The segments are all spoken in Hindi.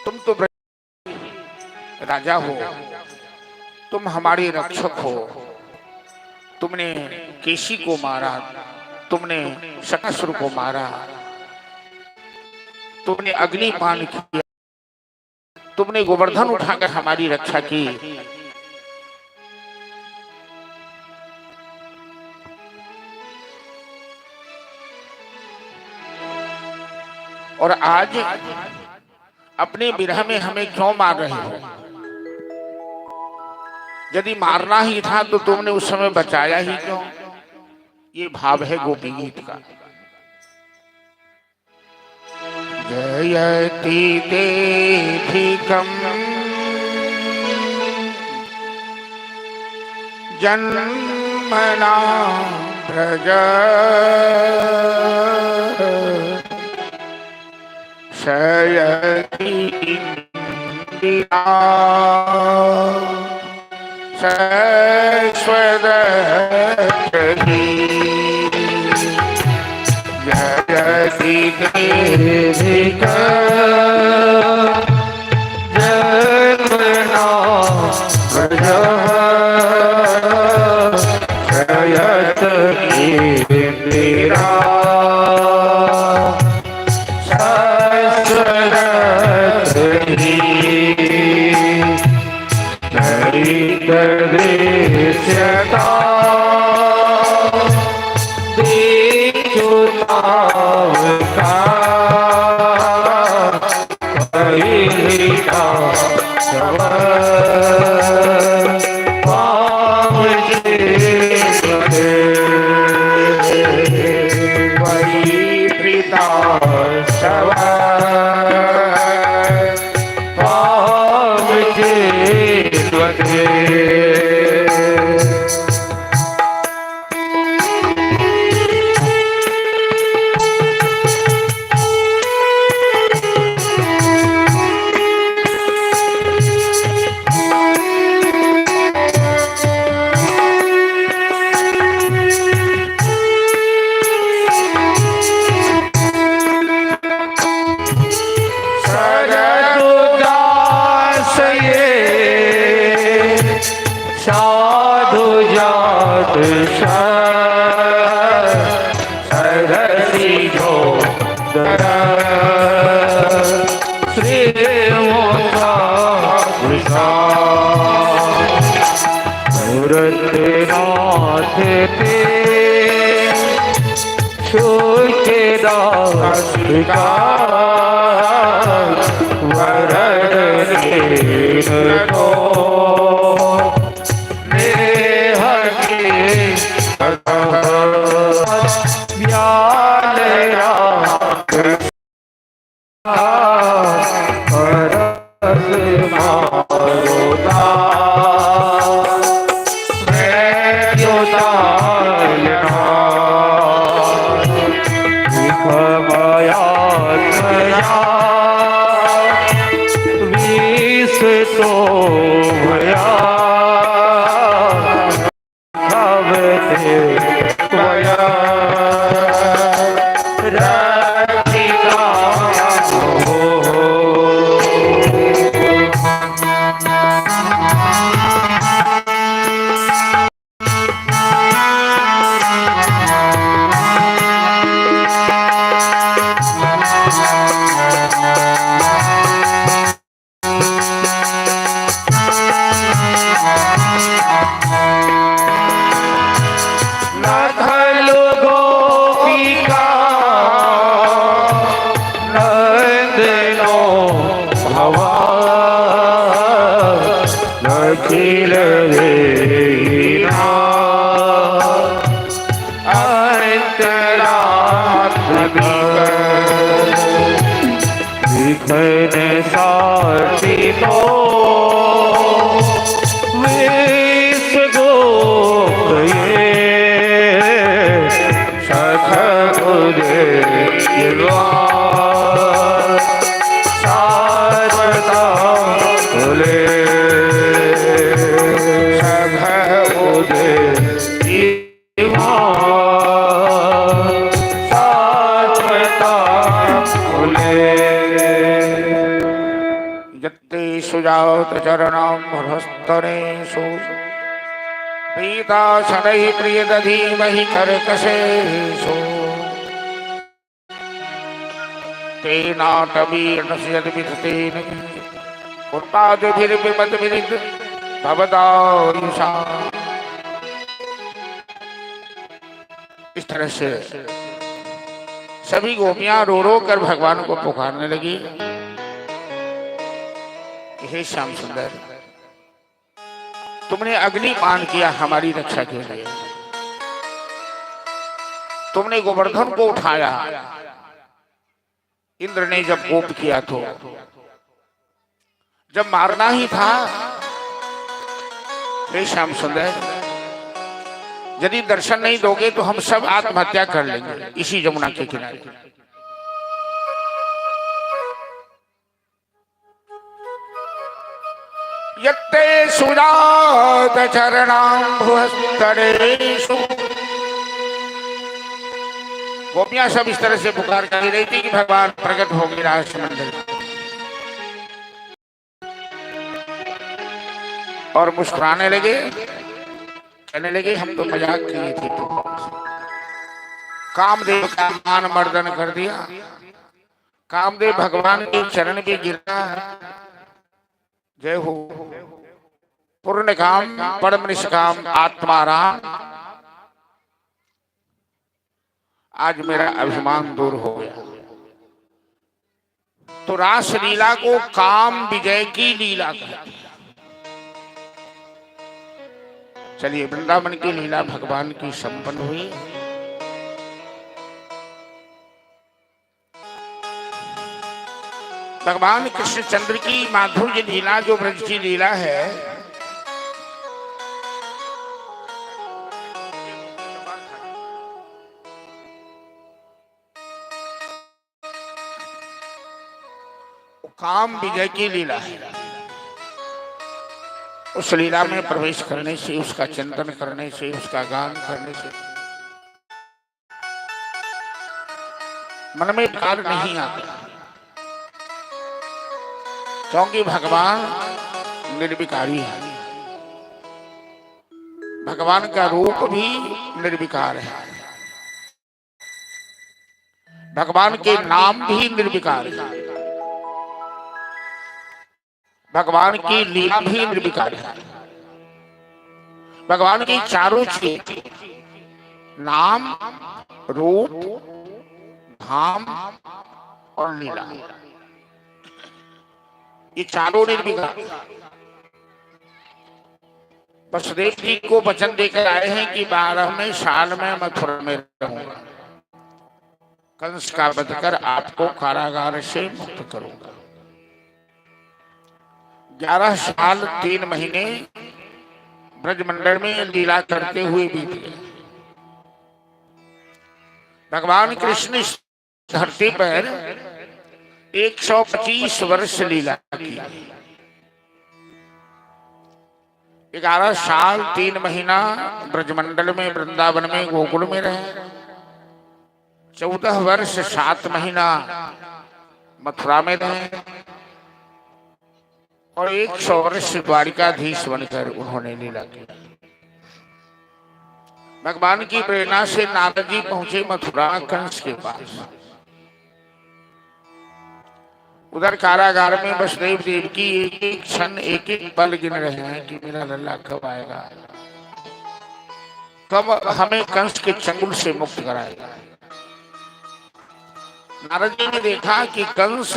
तुम तो राजा हो, तुम हमारे रक्षक हो। तुमने केशी को मारा, तुमने शकासुर को मारा, तुमने अग्निपान किया, तुमने गोवर्धन उठाकर हमारी रक्षा की। और आज अपने विरह में हमें क्यों मार रहे हो? यदि मारना ही था तो तुमने उस समय बचाया ही क्यों? ये भाव है गोपी गीत का। जयति देधिकं जन्मना प्रज शयति इंदिरा शश्वदक्षिणी जयति देधिका जन्मना प्रजा शयति इंदिरा शश्वदक्षिणी दृश्यता देखुतावका परिहिता वैप्रीता साधु जात सरसी जो श्री मूर्तनाथ ते छुकेदास का वरण को यत्ते सुजात चरणाम्भस्तनेषु पीता शनैः प्रियदधीमहि कर्कशेषु तेनाटवीर्णस्यद्विधतेन उत्पादभिर्विमतभिरिद् भवदायुषा। इस तरह से सभी गोपियां रो रो कर भगवान को पुकारने लगी, हे श्याम सुंदर, तुमने अग्निपान किया हमारी रक्षा के लिए, तुमने गोवर्धन को उठाया इंद्र ने जब कोप किया तो, जब मारना ही था। हे श्याम सुंदर, यदि दर्शन नहीं दोगे तो हम सब आत्महत्या कर लेंगे इसी जमुना के किनारे। यत्ते सुजात चरणाम्भस्तनेषु। गोपियां सब इस तरह से पुकार कर रही थी कि भगवान प्रकट हो गए रास मंदिर और मुस्कुराने लगे, कहने लगे हम तो मजाक किए थे। तो कामदेव का मान मर्दन कर दिया, कामदेव भगवान के चरण पे गिरा। जय हो पूर्ण काम परम निष्काम आत्मा राम, आज मेरा अभिमान दूर हो गया। तो रास लीला को काम विजय की लीला कहते हैं। चलिए वृंदावन की लीला भगवान की संपन्न हुई। भगवान कृष्णचंद्र की माधुर्य लीला जो ब्रज की लीला है, काम विजय की लीला है। उस लीला में प्रवेश करने से, उसका चिंतन करने से, उसका गान करने से मन में विकार नहीं आता, क्योंकि भगवान निर्विकारी है। भगवान का रूप भी निर्विकार है, भगवान के नाम भी निर्विकार है, भगवान की लीला भी निर्विकार है। भगवान की चारों चीज नाम, रूप, धाम और लीला, ये चारों निर्विकार। वसुदेव जी को वचन देकर आए हैं कि 12वें साल में मथुरा में रहूंगा, कंस का वध कर आपको कारागार से मुक्त करूंगा। 11 साल 3 महीने ब्रजमंडल में लीला करते हुए बीत गए। भगवान कृष्ण इस धरती पर 125 वर्ष लीला की। 11 साल 3 महीना ब्रजमंडल में, वृंदावन में, गोकुल में रहे। 14 वर्ष 7 महीना मथुरा में रहे और 100 वर्ष द्वारिकाधीश बनकर उन्होंने लीला की। भगवान की प्रेरणा से नारद जी पहुंचे मथुरा कंस के पास। उधर कारागार में वसुदेव देव की एक एक क्षण, एक एक पल गिन रहे हैं कि मेरा लल्ला कब आएगा, कब हमें कंस के चंगुल से मुक्त कराएगा। नारद जी ने देखा कि कंस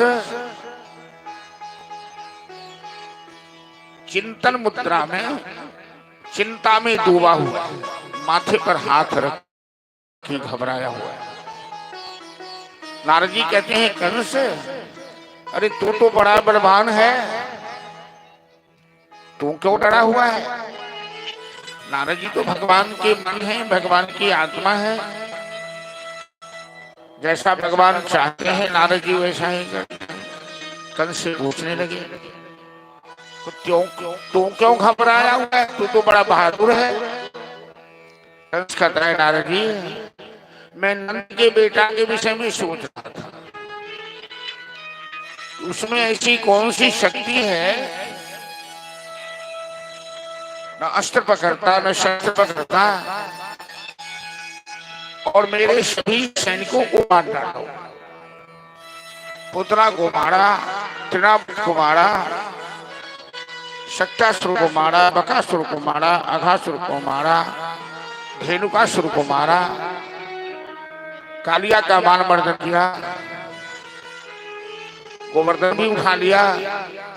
चिंतन मुद्रा में, चिंता में डूबा हुआ है, माथे पर हाथ रख के घबराया हुआ है। नारद जी कहते हैं कंस, अरे तू तो बड़ा बलवान है, तू क्यों डरा हुआ है? नारद जी तो भगवान के मन है, भगवान की आत्मा है, जैसा भगवान चाहते हैं नारद जी वैसा ही करते हैं। कंस से पूछने लगे, तू क्यों घबराया हुआ है, तू तो बड़ा बहादुर है। कंस कहता है नारद जी, मैं नंद के बेटा के विषय में सोच रहा था। उसमें ऐसी कौन सी शक्ति है, न अस्त्र पकड़ता न शस्त्र पकड़ता, और मेरे सभी सैनिकों को मार डालो। पुतना को मारा, त्रिनाथ को मारा, शक्तासुर को मारा, बकासुर को मारा, अघासुर को मारा, धेनुकासुर को मारा, कालिया का मान मर्दन किया, गोवर्धन भी उठा लिया।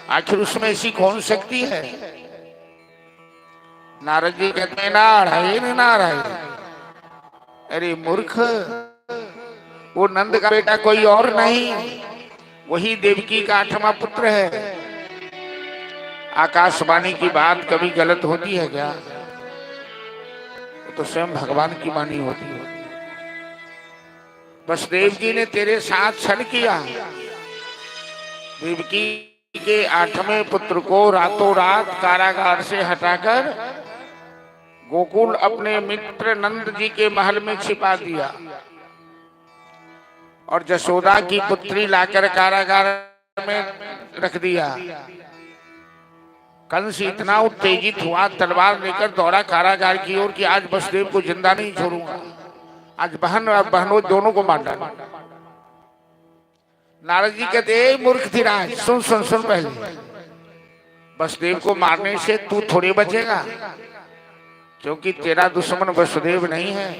आखिर उसमें ऐसी कौन शक्ति है? नारद जी कहते हैं नारायण नारायण। अरे मूर्ख, वो नंद का बेटा कोई और नहीं, वही देवकी का 8वां पुत्र है। आकाशवाणी की बात कभी गलत होती है क्या? तो स्वयं भगवान की वाणी होती है। वसुदेव जी ने तेरे साथ छल किया। देवकी के 8वें पुत्र को रातों रात कारागार से हटाकर गोकुल अपने मित्र नंद जी के महल में छिपा दिया, और जशोदा की पुत्री लाकर कारागार में रख दिया। कंस इतना उत्तेजित हुआ, तलवार लेकर दौड़ा कारागार की ओर कि आज वसुदेव को जिंदा नहीं छोड़ूंगा, आज बहन और बहनों दोनों को मार डाला। नारद जी कहते मूर्ख धीराज, सुन सुन सुन, पहले वसुदेव को मारने से तू थोड़ी बचेगा, क्योंकि तेरा दुश्मन वसुदेव नहीं है,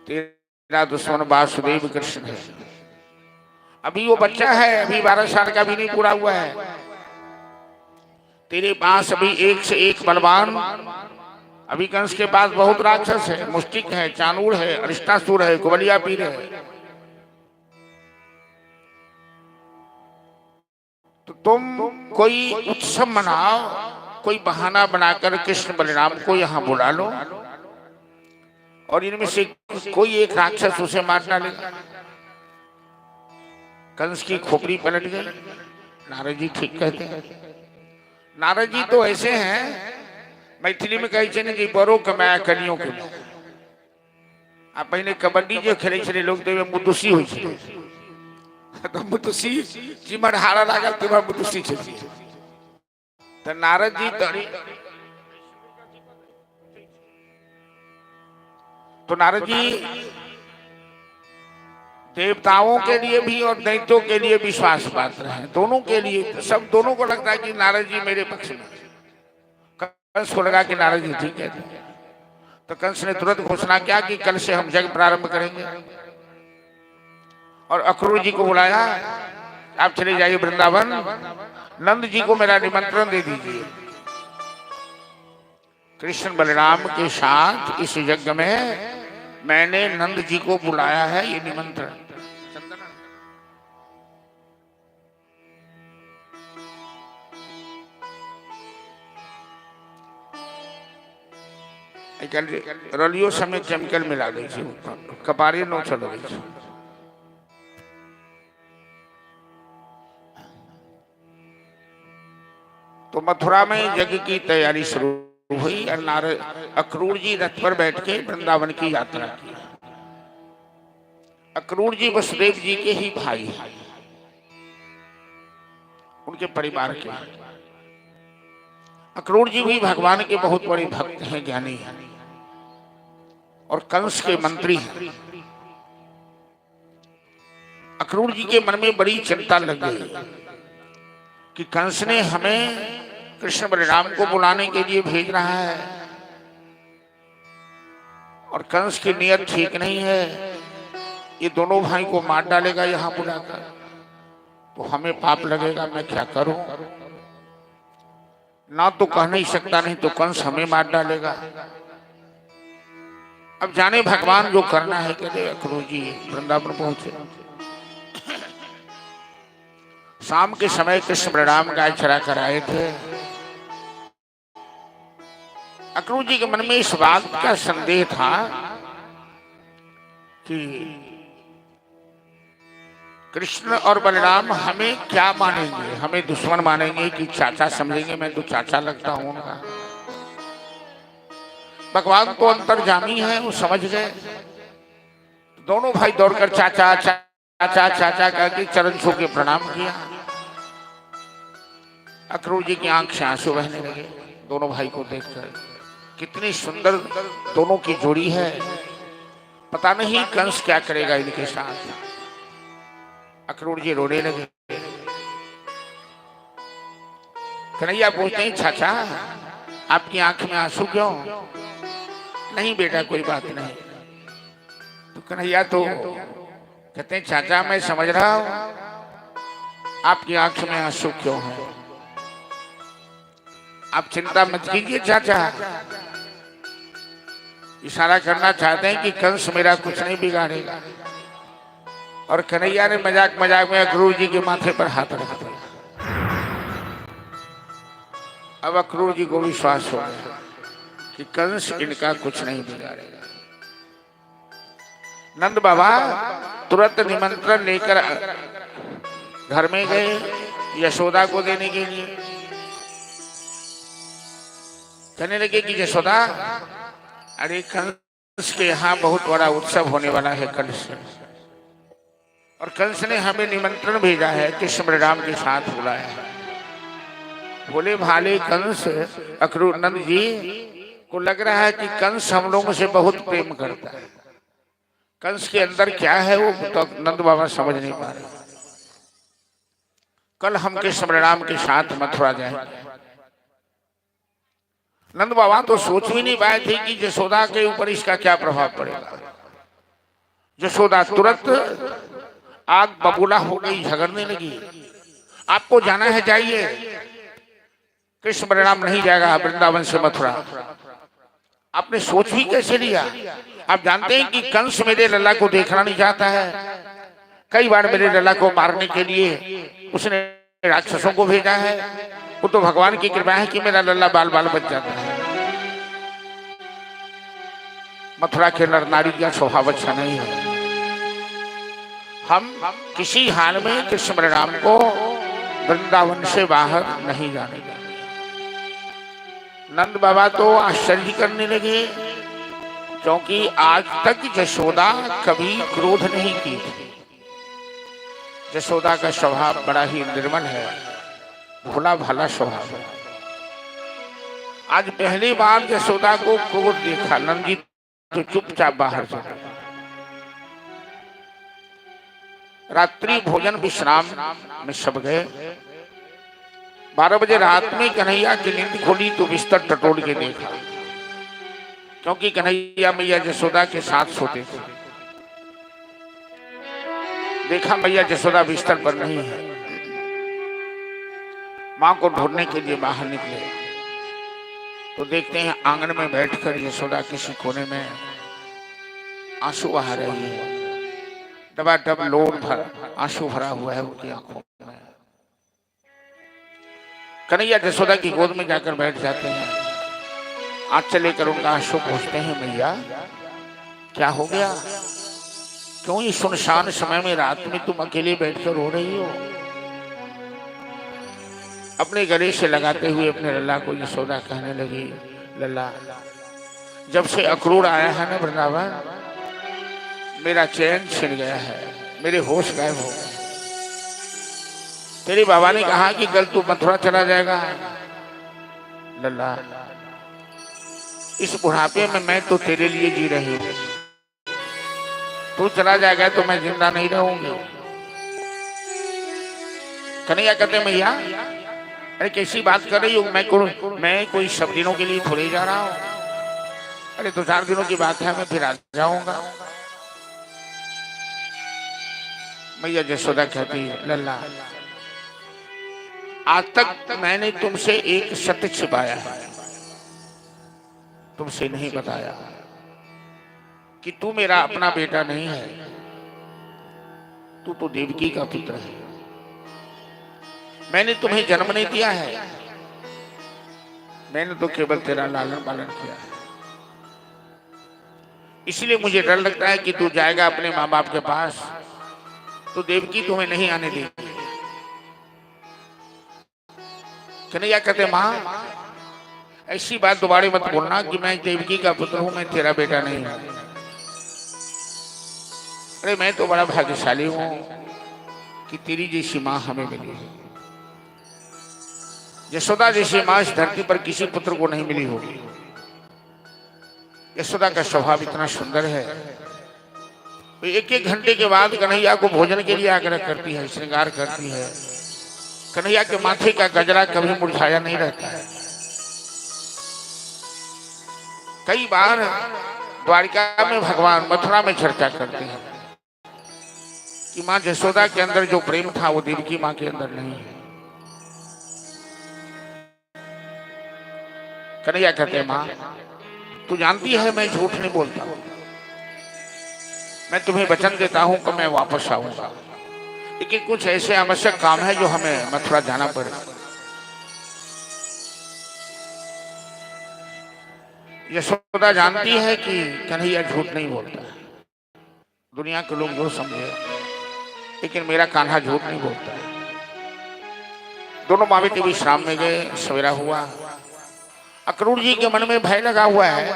तेरा दुश्मन वासुदेव कृष्ण है। अभी वो बच्चा है, अभी 12 साल का भी नहीं पूरा हुआ है। तेरे पास अभी एक से एक बलवान, अभी कंस के पास बहुत राक्षस है, मुष्टिक है, चाणूर है, अरिष्टासुर है, कुबलिया पीर है। तो तुम कोई उत्सव मनाओ, कोई बहाना बनाकर कृष्ण बलराम को यहाँ बुला लो, और इनमें से कोई एक राक्षस उसे मार डालेगा। कंस की खोपड़ी पलट गई। नारद जी ठीक कहते हैं। नारद जी तो ऐसे हैं, मैथिली में कहे कि बड़ो कमाया कनियों के लिए। आप पहले कबड्डी जो खेले छे लोग तो मुदुसी हुई छे, तो मुदुसी चिमड़ हारा लागल तो मुदुसी छे। तो नारद जी तो नारद जी देवताओं के लिए भी और दैत्यों के लिए विश्वास पात्र हैं, दोनों के लिए। सब दोनों को लगता है कि नारद जी मेरे पक्ष में। कंस को लगा कि नारद जी ठीक है, तो कंस ने तुरंत घोषणा किया कि कल से हम यज्ञ प्रारंभ करेंगे, और अक्रूर जी को बुलाया। आप चले जाइए वृंदावन, नंद जी को मेरा निमंत्रण दे दीजिए। कृष्ण बलराम के साथ इस यज्ञ में मैंने नंद जी को बुलाया है, ये निमंत्रण। रलियो समय केमिकल मिला दी, कपारी नो चल रही। तो मथुरा में यज्ञ की तैयारी शुरू हुई, और नारद अक्रूर जी रथ पर बैठ के वृंदावन की यात्रा की। अक्रूर जी वसुदेव जी के ही भाई हैं, उनके परिवार के। अक्रूर जी भी भगवान के बहुत बड़े भक्त हैं, ज्ञानी हैं, और कंस के मंत्री हैं। अक्रूर जी के मन में बड़ी चिंता लग गई कि कंस ने हमें कृष्ण बलराम को बुलाने के लिए भेज रहा है, और कंस की नियत ठीक नहीं है। ये दोनों भाई को मार डालेगा यहाँ बुलाकर, तो हमें पाप लगेगा। मैं क्या करूं? ना तो कह नहीं सकता, नहीं तो कंस हमें मार डालेगा। अब जाने भगवान जो करना है करे। अक्रूर जी वृंदावन पहुंचे। शाम के समय कृष्ण बलराम गाय चरा कर आए थे। अक्रूर जी के मन में इस बात का संदेह था कि कृष्ण और बलराम हमें क्या मानेंगे, हमें दुश्मन मानेंगे कि चाचा समझेंगे। मैं तो चाचा लगता हूं उनका। भगवान तो अंतर्जामी है, वो समझ गए। दोनों भाई दौड़कर चाचा चाचा चाचा करके चरण छू के प्रणाम किया। अक्रूर जी की आंख से आंसू बहने लगे दोनों भाई को देखकर। कितनी सुंदर दोनों की जोड़ी है। पता नहीं कंस क्या करेगा इनके साथ। अक्रूर जी रोने लगे। कन्हैया पूछते हैं चाचा आपकी आंख में आंसू क्यों? नहीं बेटा कोई बात नहीं। तो कन्हैया तो कहते हैं चाचा मैं समझ रहा हूं आपकी आंख में आंसू क्यों है। आप चिंता मत कीजिए चाचा। इशारा करना चाहते हैं कि कंस मेरा कुछ नहीं बिगाड़ेगा। और कन्हैया ने मजाक मजाक में अक्रूर जी के माथे पर हाथ रख दिया। अब अक्रूर जी को विश्वास हो गया कि कंस इनका कुछ नहीं बिगाड़ेगा। नंद बाबा तुरंत निमंत्रण लेकर घर में गए यशोदा को देने के लिए। कहने लगे कि यशोदा अरे कंस के यहाँ बहुत बड़ा उत्सव होने वाला है कल से, और कंस ने हमें निमंत्रण भेजा है कि कृष्ण राम के साथ बुलाया है। बोले भाले कंस अक्रूर नंद जी को लग रहा है कि कंस हम लोगों से बहुत प्रेम करता है। कंस के अंदर क्या है वो तो नंद बाबा समझ नहीं पा रहे। कल हम कृष्ण राम के साथ मथुरा जाएंगे। नंद बाबा तो सोच भी नहीं पाए थे कि यशोदा के ऊपर इसका क्या प्रभाव पड़ेगा। यशोदा तुरंत आग बबूला हो गई, झगड़ने लगी। आपको जाना है जाइए, कृष्ण बलराम नहीं जाएगा वृंदावन से मथुरा। आपने सोच भी कैसे लिया? आप जानते हैं कि कंस मेरे लल्ला को देखना नहीं चाहता है। कई बार मेरे लल्ला को मारने के लिए उसने राक्षसों को भेजा है। वो तो भगवान की कृपा है कि मेरा लल्ला बाल बाल बच जाता है। मथुरा के नर नारी का स्वभाव अच्छा नहीं है। हम किसी हाल में कृष्ण बलराम को वृंदावन से बाहर नहीं जाने देंगे। नंद बाबा तो आश्चर्य करने लगे, क्योंकि आज तक यशोदा कभी क्रोध नहीं की थी। यशोदा का स्वभाव बड़ा ही निर्मल है, भोला भाला स्वभाव है। आज पहली बार यशोदा को क्रोध देखा। नंद जी तो चुपचाप बाहर चले। रात्रि भोजन विश्राम में सब गए। 12 बजे रात में कन्हैया की नींद खुली तो बिस्तर टटोल के देखा, क्योंकि कन्हैया मैया यशोदा के साथ सोते थे। देखा मैया यशोदा बिस्तर पर नहीं है। मां को ढूंढने के लिए बाहर निकले तो देखते हैं आंगन में बैठकर यशोदा किसी कोने में आंसू बहा रही है। डबाडब लोर भर आंसू भरा हुआ है उनकी आंखों में। कन्हैया यशोदा की गोद में जाकर बैठ जाते हैं। आंचल लेकर उनका आंसू पूछते हैं मैया क्या हो गया? क्यों इस सुनसान समय में रात में तुम अकेले बैठकर रो रही हो? अपने गले से लगाते हुए अपने लल्ला को यशोदा कहने लगी, लल्ला जब से अक्रूर आया है ना वृंदावन, मेरा चैन छिन गया है, मेरे होश गायब हो गए। तेरे बाबा ने कहा कि कल तू मथुरा चला जाएगा। लल्ला इस बुढ़ापे में मैं तो तेरे लिए जी रही हूं। तू चला जाएगा तो मैं जिंदा नहीं रहूंगी। कन्हैया कहते मैया अरे कैसी बात कर रही हूँ? मैं कोई सब दिनों के लिए थोड़े जा रहा हूँ। अरे 2-4 दिनों की बात है, मैं फिर आ जाऊंगा। मैया यशोदा कहती लल्ला आज तक मैंने तुमसे एक सत्य छिपाया है, तुमसे नहीं बताया कि तू मेरा अपना बेटा नहीं है, तू तो देवकी का पुत्र है। मैंने तुम्हें जन्म नहीं दिया है, मैंने तो केवल तेरा लालन पालन किया है। इसलिए मुझे डर लगता है कि तू जाएगा अपने माँ बाप के पास तो देवकी तुम्हें नहीं आने देगी। कन्हैया कहते माँ ऐसी बात दोबारा मत बोलना कि मैं देवकी का पुत्र हूं, मैं तेरा बेटा नहीं हूं। अरे मैं तो बड़ा भाग्यशाली हूं कि तेरी जैसी माँ हमें मिली है। यशोदा जैसी मां इस धरती पर किसी पुत्र को नहीं मिली होगी। यशोदा का स्वभाव इतना सुंदर है, एक एक घंटे के बाद कन्हैया को भोजन के लिए आग्रह करती है, श्रृंगार करती है। कन्हैया के माथे का गजरा कभी मुरझाया नहीं रहता है। कई बार द्वारिका में भगवान मथुरा में चर्चा करते हैं कि मां यशोदा के अंदर जो प्रेम था वो देवकी मां के अंदर नहीं है। कन्हैया कहते हैं मां तू जानती है मैं झूठ नहीं बोलता, मैं तुम्हें वचन देता हूं कि मैं वापस आऊंगा, लेकिन कुछ ऐसे आवश्यक काम है जो हमें मथुरा जाना पड़ेगा। यशोदा जानती है कि कन्हैया झूठ नहीं बोलता, दुनिया के लोग जो समझे, लेकिन मेरा कान्हा झूठ नहीं बोलता। दोनों माँ बेटे विश्राम में गए। सवेरा हुआ, अक्रूर जी के मन में भय लगा हुआ है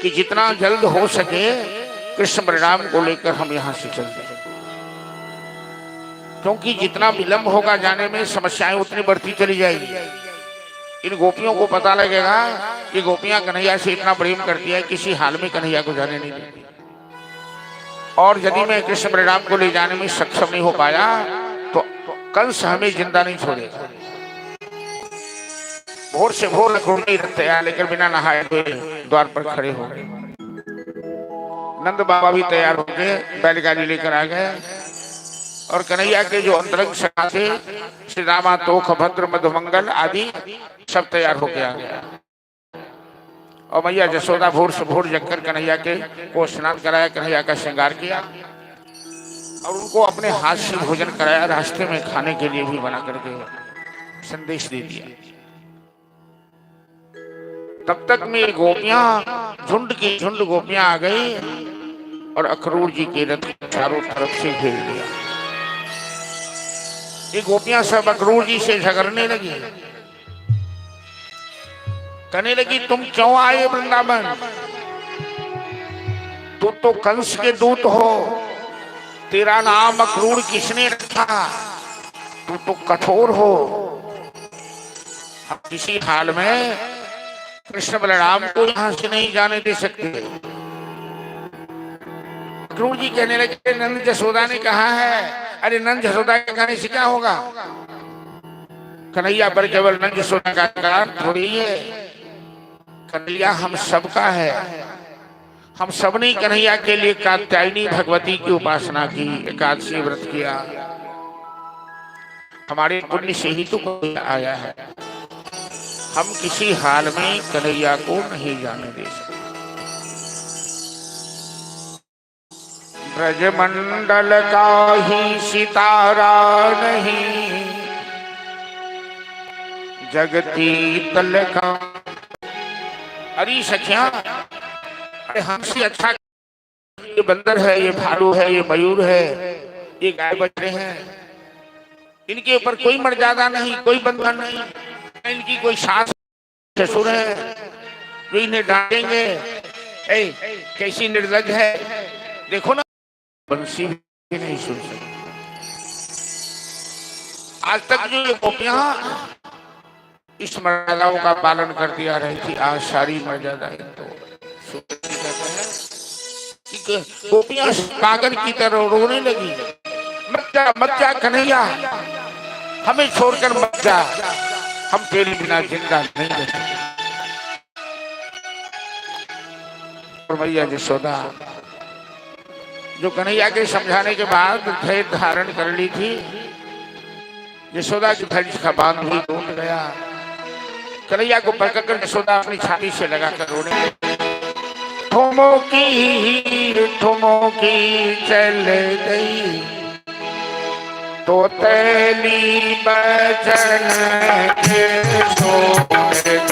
कि जितना जल्द हो सके कृष्ण बलराम को लेकर हम यहां से चल जाए, क्योंकि जितना विलंब होगा जाने में समस्याएं उतनी बढ़ती चली जाएगी। इन गोपियों को पता लगेगा कि गोपियां कन्हैया से इतना प्रेम करती है, किसी हाल में कन्हैया को जाने नहीं देती। और यदि मैं कृष्ण बलराम को ले जाने में सक्षम नहीं हो पाया तो कंस हमें जिंदा नहीं छोड़ेगा। भोर से भोर अक्रूर नहीं रखते हैं, लेकर बिना नहाए हुए द्वार पर खड़े हो गए। नंद बाबा भी तैयार हो गए, बैलगाड़ी लेकर आ गए और कन्हैया के जो अंतरंग सखा थे श्री रामा तोख भद्र मधुमंगल आदि सब तैयार होके आ गया। और मैया यशोदा भोर से भोर जगकर कन्हैया के को स्नान कराया, कन्हैया का श्रृंगार किया और उनको अपने हाथ से भोजन कराया, रास्ते में खाने के लिए भी बना करके संदेश दे दिया। तब तक में गोपियां झुंड की झुंड गोपियां आ गई और अक्रूर जी के रथ चारों तरफ से घेर लिया। ये गोपियां सब अक्रूर जी से झगड़ने लगी, कहने लगी तुम क्यों आए वृंदावन, तू तो कंस के दूत हो, तेरा नाम अक्रूर किसने रखा, तू तो कठोर हो, हम किसी हाल में कृष्ण बलराम को यहां से नहीं जाने दे सकते। अक्रूर जी कहने लगे नंद यशोदा ने कहा है। अरे नंद यशोदा के कहने से क्या होगा, कन्हैया पर केवल नंद यशोदा का अधिकार थोड़ी है, कन्हैया हम सबका है। हम सब ने कन्हैया के लिए कात्यायनी भगवती की उपासना की, एकादशी व्रत किया, हमारे पुण्य से ही तो कोई आया है। हम किसी हाल में कन्हैया को नहीं जाने दे सकते। ब्रजमंडल का ही सितारा नहीं, जगती तल का। अरे सखिया, अरे हमसे अच्छा ये बंदर है, ये भालू है, ये मयूर है, ये गाय बछड़े हैं, इनके ऊपर कोई मर्यादा नहीं, कोई बंधन नहीं, इनकी कोई सास ससुर है जो इन्हें डांटेंगे। कैसी निर्लज है, देखो ना बंसी भी नहीं सुन सकती। आज तक जो ये गोपियां इस मर्यादाओं का पालन करती आ रही थी, आज सारी मर्यादाएं तो गोपियां पागल की तरह रोने लगी। मत जा कन्हैया, हमें छोड़कर मत जा, हम तेरे बिना जिंदा नहीं रह सकते। और मैया यशोदा जो कन्हैया के समझाने के बाद धैर्य धारण कर ली थी, यशोदा की धैर्य का बांध भी टूट गया। कन्हैया को पकड़कर यशोदा अपनी छाती से लगाकर रोने लगी। ठुमकी चल गई तो तैली बचन के छोड़ गई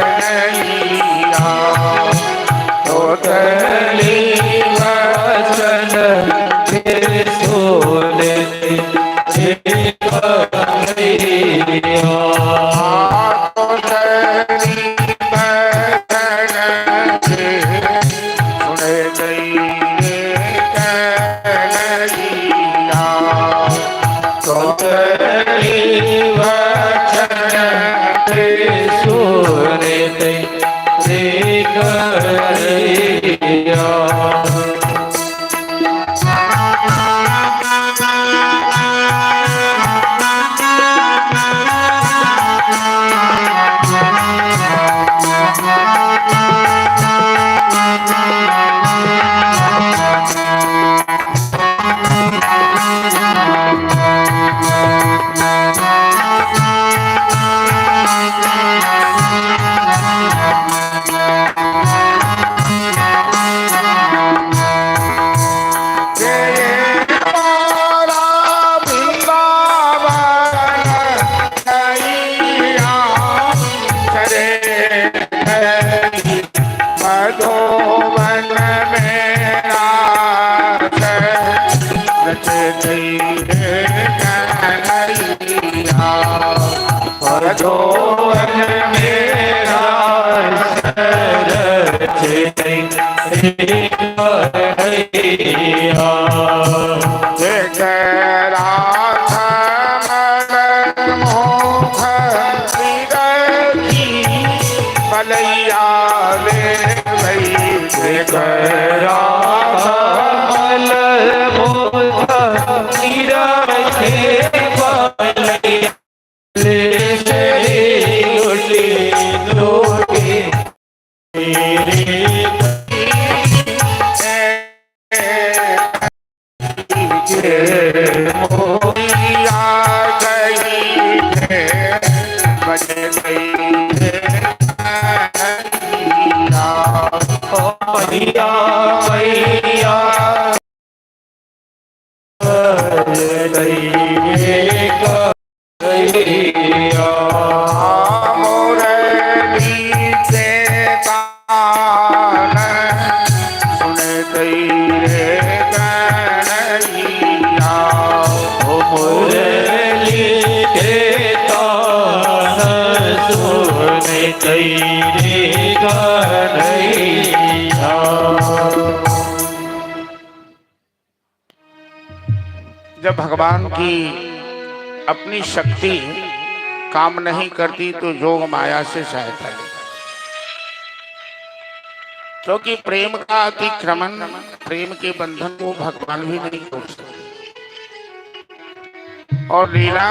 कन्हैया, तो तैली बचन के छोड़ गई कन्हैया। तो जब भगवान की अपनी शक्ति काम नहीं करती तो जोग माया से सहायता ले, क्योंकि प्रेम का अतिक्रमण, प्रेम के बंधन को भगवान भी नहीं तोड़ सकते। और लीला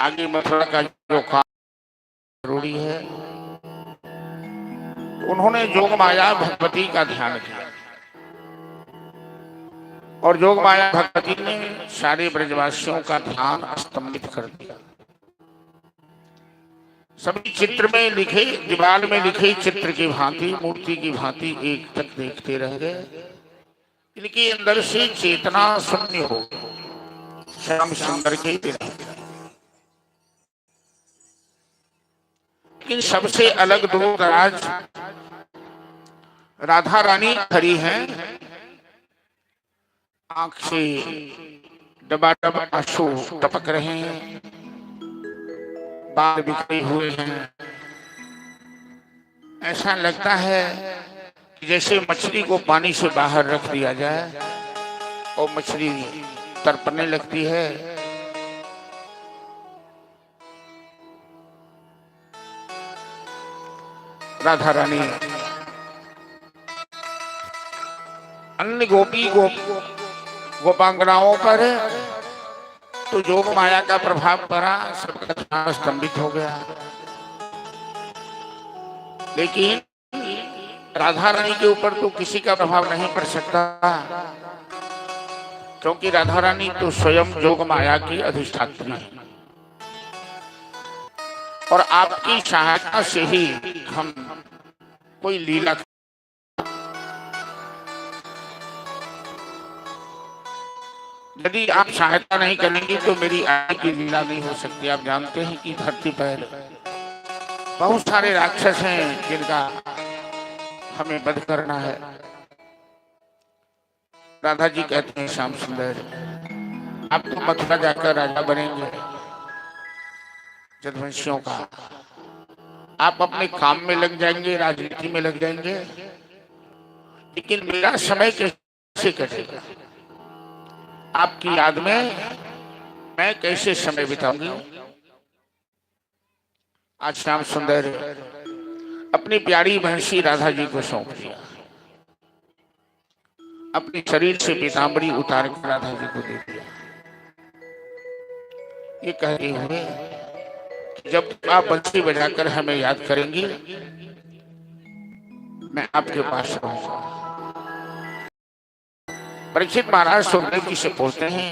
आगे मथुरा का जो काम जरूरी है, उन्होंने जोग माया भगवती का ध्यान किया और जोग माया भगवती ने सारे ब्रजवासियों का ध्यान स्तंभित कर दिया। सभी चित्र में लिखे, दीवार में लिखे चित्र की भांति, मूर्ति की भांति एक तक देखते रह गए। इनके अंदर से चेतना शून्य हो श्याम सुंदर के बिना। लेकिन सबसे अलग दो राज राधा रानी खड़ी हैं, आंख से डबाडब आंसू टपक रहे हैं, बाल बिखरे हुए हैं। ऐसा लगता है कि जैसे मछली को पानी से बाहर रख दिया जाए और मछली तड़पने लगती है। राधा रानी अन्य गोपांगनाओं पर तो जोग माया का प्रभाव पड़ा, सबका ध्यान स्तंभित हो गया। लेकिन राधा रानी के ऊपर तो किसी का प्रभाव नहीं पड़ सकता, क्योंकि राधा रानी तो स्वयं जोग माया की अधिष्ठात्री है और आपकी सहायता से ही हम कोई लीला। यदि आप सहायता नहीं करेंगे तो मेरी आगे की लीला नहीं हो सकती। आप जानते हैं कि धरती पर बहुत सारे राक्षस हैं जिनका हमें वध करना है। राधा जी कहते हैं श्याम सुंदर, आप तो मथुरा जाकर राजा बनेंगे जदवंशियों का, आप अपने काम में लग जाएंगे, राजनीति में लग जाएंगे, लेकिन मेरा समय कैसे कटेगा? आपकी याद में मैं कैसे समय बिताऊंगी। आज श्याम सुंदर अपनी प्यारी बंसी राधा जी को सौंप दिया, अपने शरीर से पीतांबरी उतार कर राधा जी को दे दिया, ये कहते हुए कि जब आप बंसी बजाकर हमें याद करेंगी मैं आपके पास रहूंगा। परीक्षित महाराज सुखदेव जी से पूछते हैं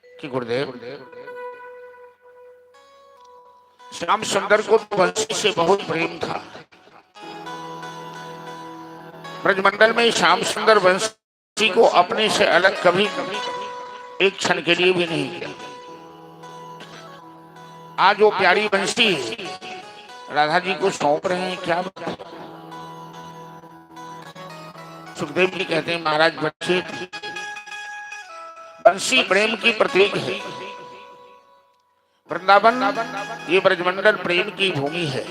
कि गुरुदेव, श्याम सुंदर को बंसी से बहुत प्रेम था। ब्रजमंडल में श्याम सुंदर बंसी को अपने से अलग कभी एक क्षण के लिए भी नहीं किया। आज वो प्यारी बंसी राधा जी को सौंप रहे हैं, क्या बात है। सुखदेव जी कहते हैं महाराज बंसी प्रेम की प्रतीक है। वृंदावन ये ब्रजमंडल प्रेम की भूमि है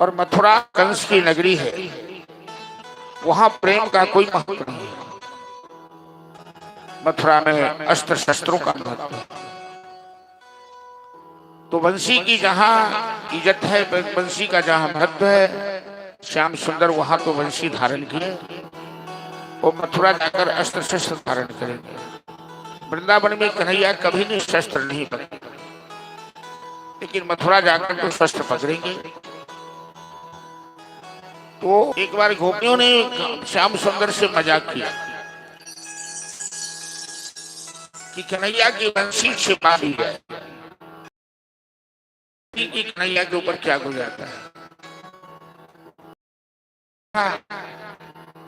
और मथुरा कंस की नगरी है, वहां प्रेम का कोई महत्व नहीं है। मथुरा में अस्त्र शस्त्रों का महत्व है। तो बंसी की जहां इज्जत है, बंसी का जहां महत्व है, श्याम सुंदर वहां तो बंसी धारण किए और मथुरा जाकर अस्त्र शस्त्र धारण करेंगे। वृंदावन में कन्हैया कभी नहीं शस्त्र नहीं पकड़े, लेकिन मथुरा जाकर तो शस्त्र पकड़ेंगे। तो एक बार गोपियों ने श्याम सुंदर से मजाक किया कि कन्हैया की बंसी छिपा दी जाए, कि कन्हैया के ऊपर क्या गुजरता है।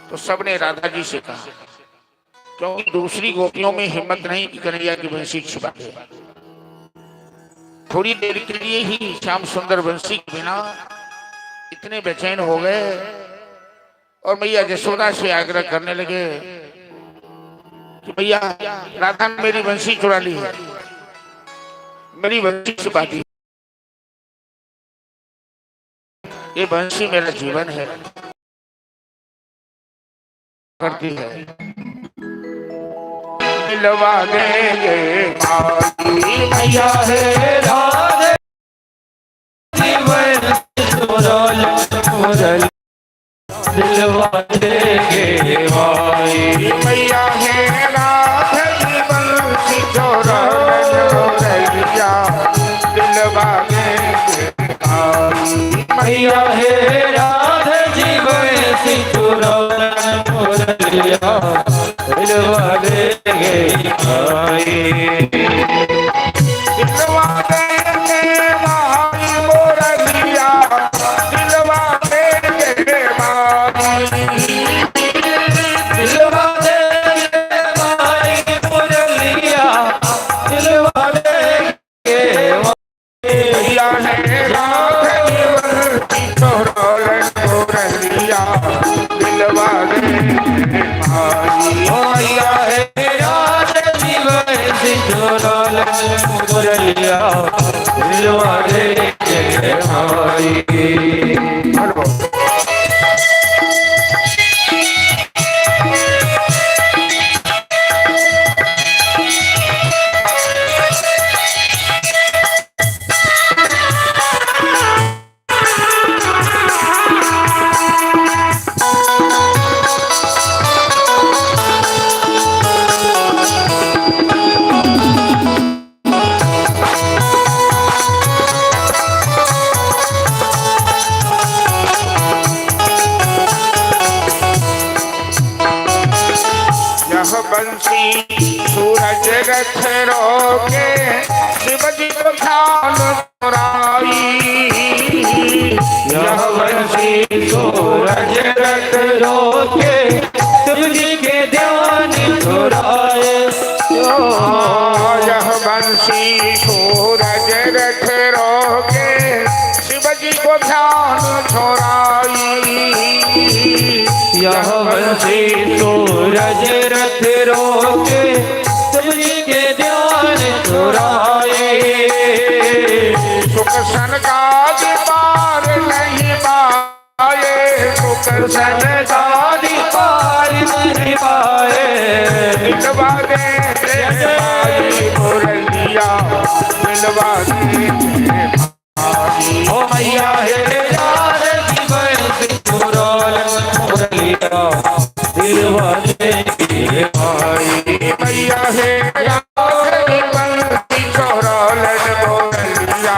तो सबने राधा जी से कहा, क्योंकि दूसरी गोपियों में हिम्मत नहीं कि कन्हैया की बंसी छिपा दे। थोड़ी देर के लिए ही श्याम सुंदर बंसी के बिना इतने बेचैन हो गए और मैया यशोदा से आग्रह करने लगे कि भैया राधा ने मेरी बंसी चुरा ली है, मेरी बंसी छिपा दी। ये बंसी मेरा जीवन है, करती है। दिलवा देंगे माली मैया है राधे, जीवन सुरल मुरल। दिलवा देंगे माली मैया है राधे, जीवन सुरल मुरलिया। दिलवा देंगे माली मैया है राधे, जीवन सुरल मुरलिया। दिलवा देंगे भाई, दिलवा देंगे भाई मुरलिया। दिलवा देंगे भाई, दिलवा देंगे भाई मुरलिया। दिलवा देंगे भैया है राधे, जीवन सुरल मुरलिया। दिलवा देंगे भैया है राधे, जीवन सुरल मुरलिया। दिलवा देंगे भाई। बंसी सूरज रथ रोके, शिव जी को ध्यान चुराई। यह बंसी सूरज रथ रोके, शिव जी के ध्यान चुराए। यह बंसी सूरज रथ रोके, शिव जी को ध्यान चुराई। यह बंसी सूरज रथ रोके, शिव जी के ध्यान चुराए। सुख सन का पार नहीं पाए, सुख सन का पार नहीं पाए। मिलवा दे भाई मुरलिया, मिलवा दे भाई। ओ मैया हे यार की बंसी चुरोल मुरलिया, दिलवा दे भाई। मैया है यार की बंसी चुरोल मुरलिया।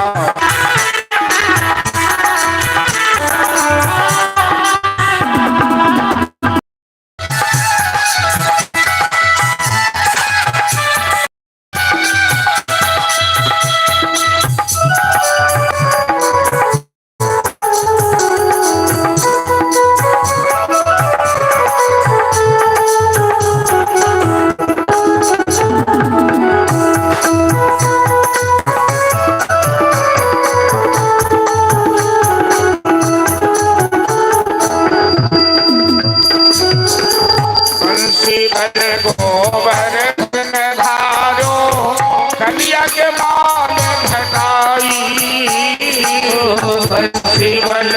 गोवर्धन धारो कलिया के मान घटाई। बंसी बल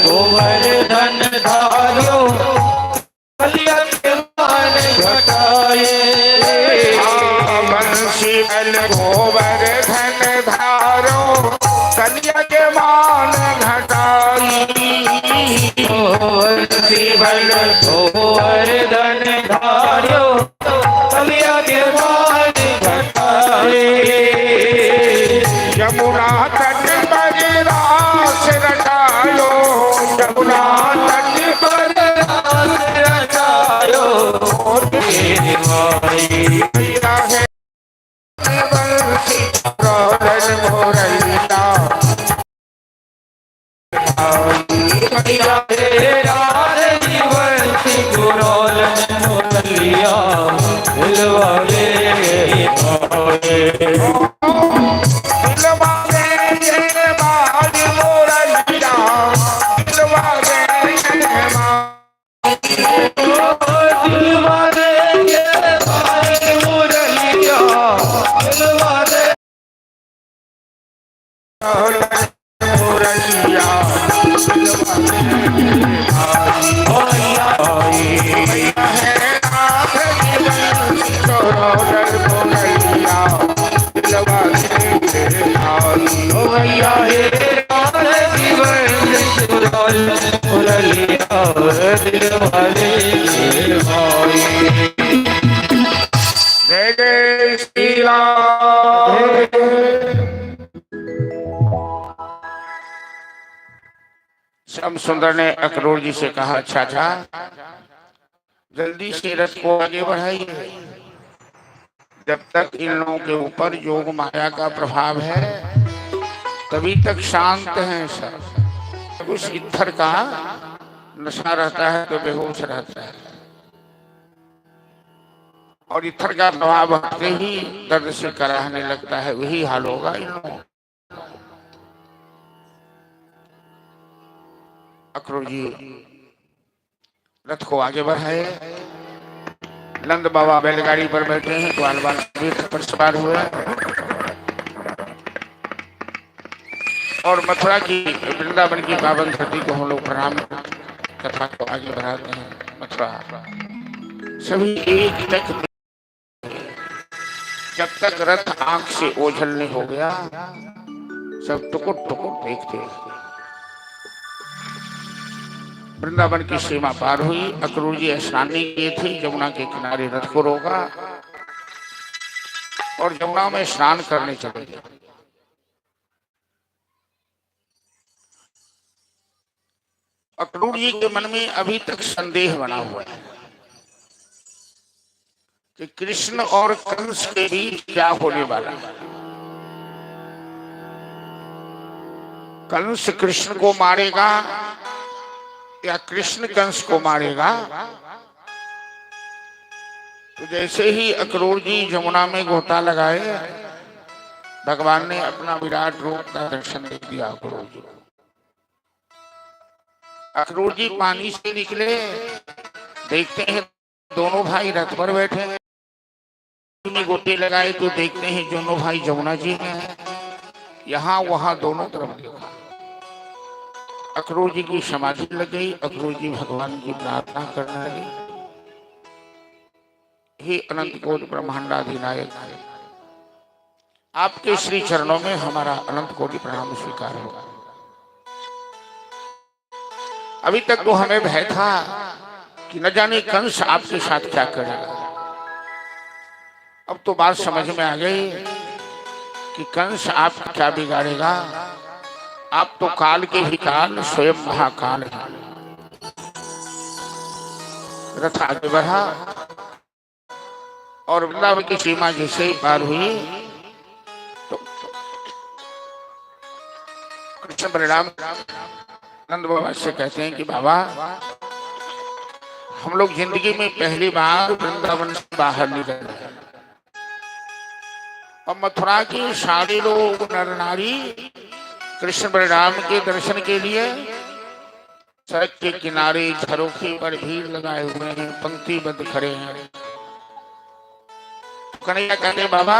गोवर्धन धारो कलिया के मान घटाए। बंसी बल गोवर्धन धारो कलिया के मान घटाई। बंसी बल गोवर्धन धारो कलिया के मान घटाए। यमुना तट पर रास रचायो, यमुना तट पर रास रचायो। मैया है बंसी चुरोल मुरलिया। मैया हे यार की बंसी चुरोल मुरलिया, दिलवा दे भाई। दिलवा दे भाई मुरलिया, दिलवा दे दिलवा देंगे भाई मुरलिया, दिलवा दे मुरलिया। मैया मैया है नाथ की बंसी चुरोल मुरलिया, दिलवा दे भाई। ओ मैया हे यार की बंसी चुरोल मुरलिया, दिलवा दे भाई। जय जय श्री राम। श्याम सुंदर ने अक्रूर जी से कहा, चाचा जल्दी से रथ को आगे बढ़ाइए। जब तक इन लोगों के ऊपर योग माया का प्रभाव है तभी तक शांत हैं सब। उस इत्थर का नशा रहता है तो बेहोश रहता है, और इत्थर का प्रभाव हटते ही दर्द से कराहने लगता है। वही हाल होगा इन लोगों। अक्रूर जी रथ को आगे बढ़ाए। नंद बाबा बैलगाड़ी पर बैठे हैं, ग्वाल बाल भी पर सवार हुए और मथुरा की वृंदावन की पावन धरती को हम लोग प्रणाम कथा को आगे बढ़ाते हैं। मथुरा सभी एक तक, जब तक रथ आंख से ओझल नहीं हो गया सब टुकुर टुकुर देखते। वृंदावन की सीमा पार हुई। अक्रूर जी स्नान नहीं किए थे, यमुना के किनारे रथ को रोका और यमुना में स्नान करने चले गए। अक्रूर जी के मन में अभी तक संदेह बना हुआ है कि कृष्ण और कंस के बीच क्या होने वाला है। कंस कृष्ण को मारेगा या कृष्ण कंस को मारेगा। तो जैसे ही अक्रूर जी यमुना में गोता लगाए, भगवान ने अपना विराट रूप का दर्शन दे दिया अक्रूर जी। अक्रूर जी पानी से निकले, देखते हैं दोनों भाई रथ पर बैठे हैं। गोते लगाए तो देखते हैं दोनों भाई यमुना जी में हैं। यहाँ वहां दोनों तरफ देखा। अक्रूर जी की समाधि लग गई। अक्रूर जी भगवान की प्रार्थना करने लगे। हे अनंत कोटि ब्रह्मांडाधिनायक, आपके श्री चरणों में हमारा अनंत कोटि प्रणाम स्वीकार हो। अभी तक तो हमें भय था कि न जाने कंस आपके साथ क्या करेगा। अब तो बात समझ में आ गई कि कंस आप क्या बिगाड़ेगा। आप तो काल के ही काल, स्वयं महाकाल हैं। रथ आगे बढ़ा और वृंदावन की सीमा जैसे ही पार हुई तो कृष्ण बलराम नंद बाबा से कहते हैं कि बाबा, हम लोग जिंदगी में पहली बार वृंदावन से बाहर निकल रहे हैं और मथुरा के सारे लोग नर नारी कृष्ण बलराम के दर्शन के लिए सड़क के किनारे झरोखे पर भीड़ लगाए हुए हैं, पंक्तिबद्ध खड़े हैं। कन्हैया कहते बाबा,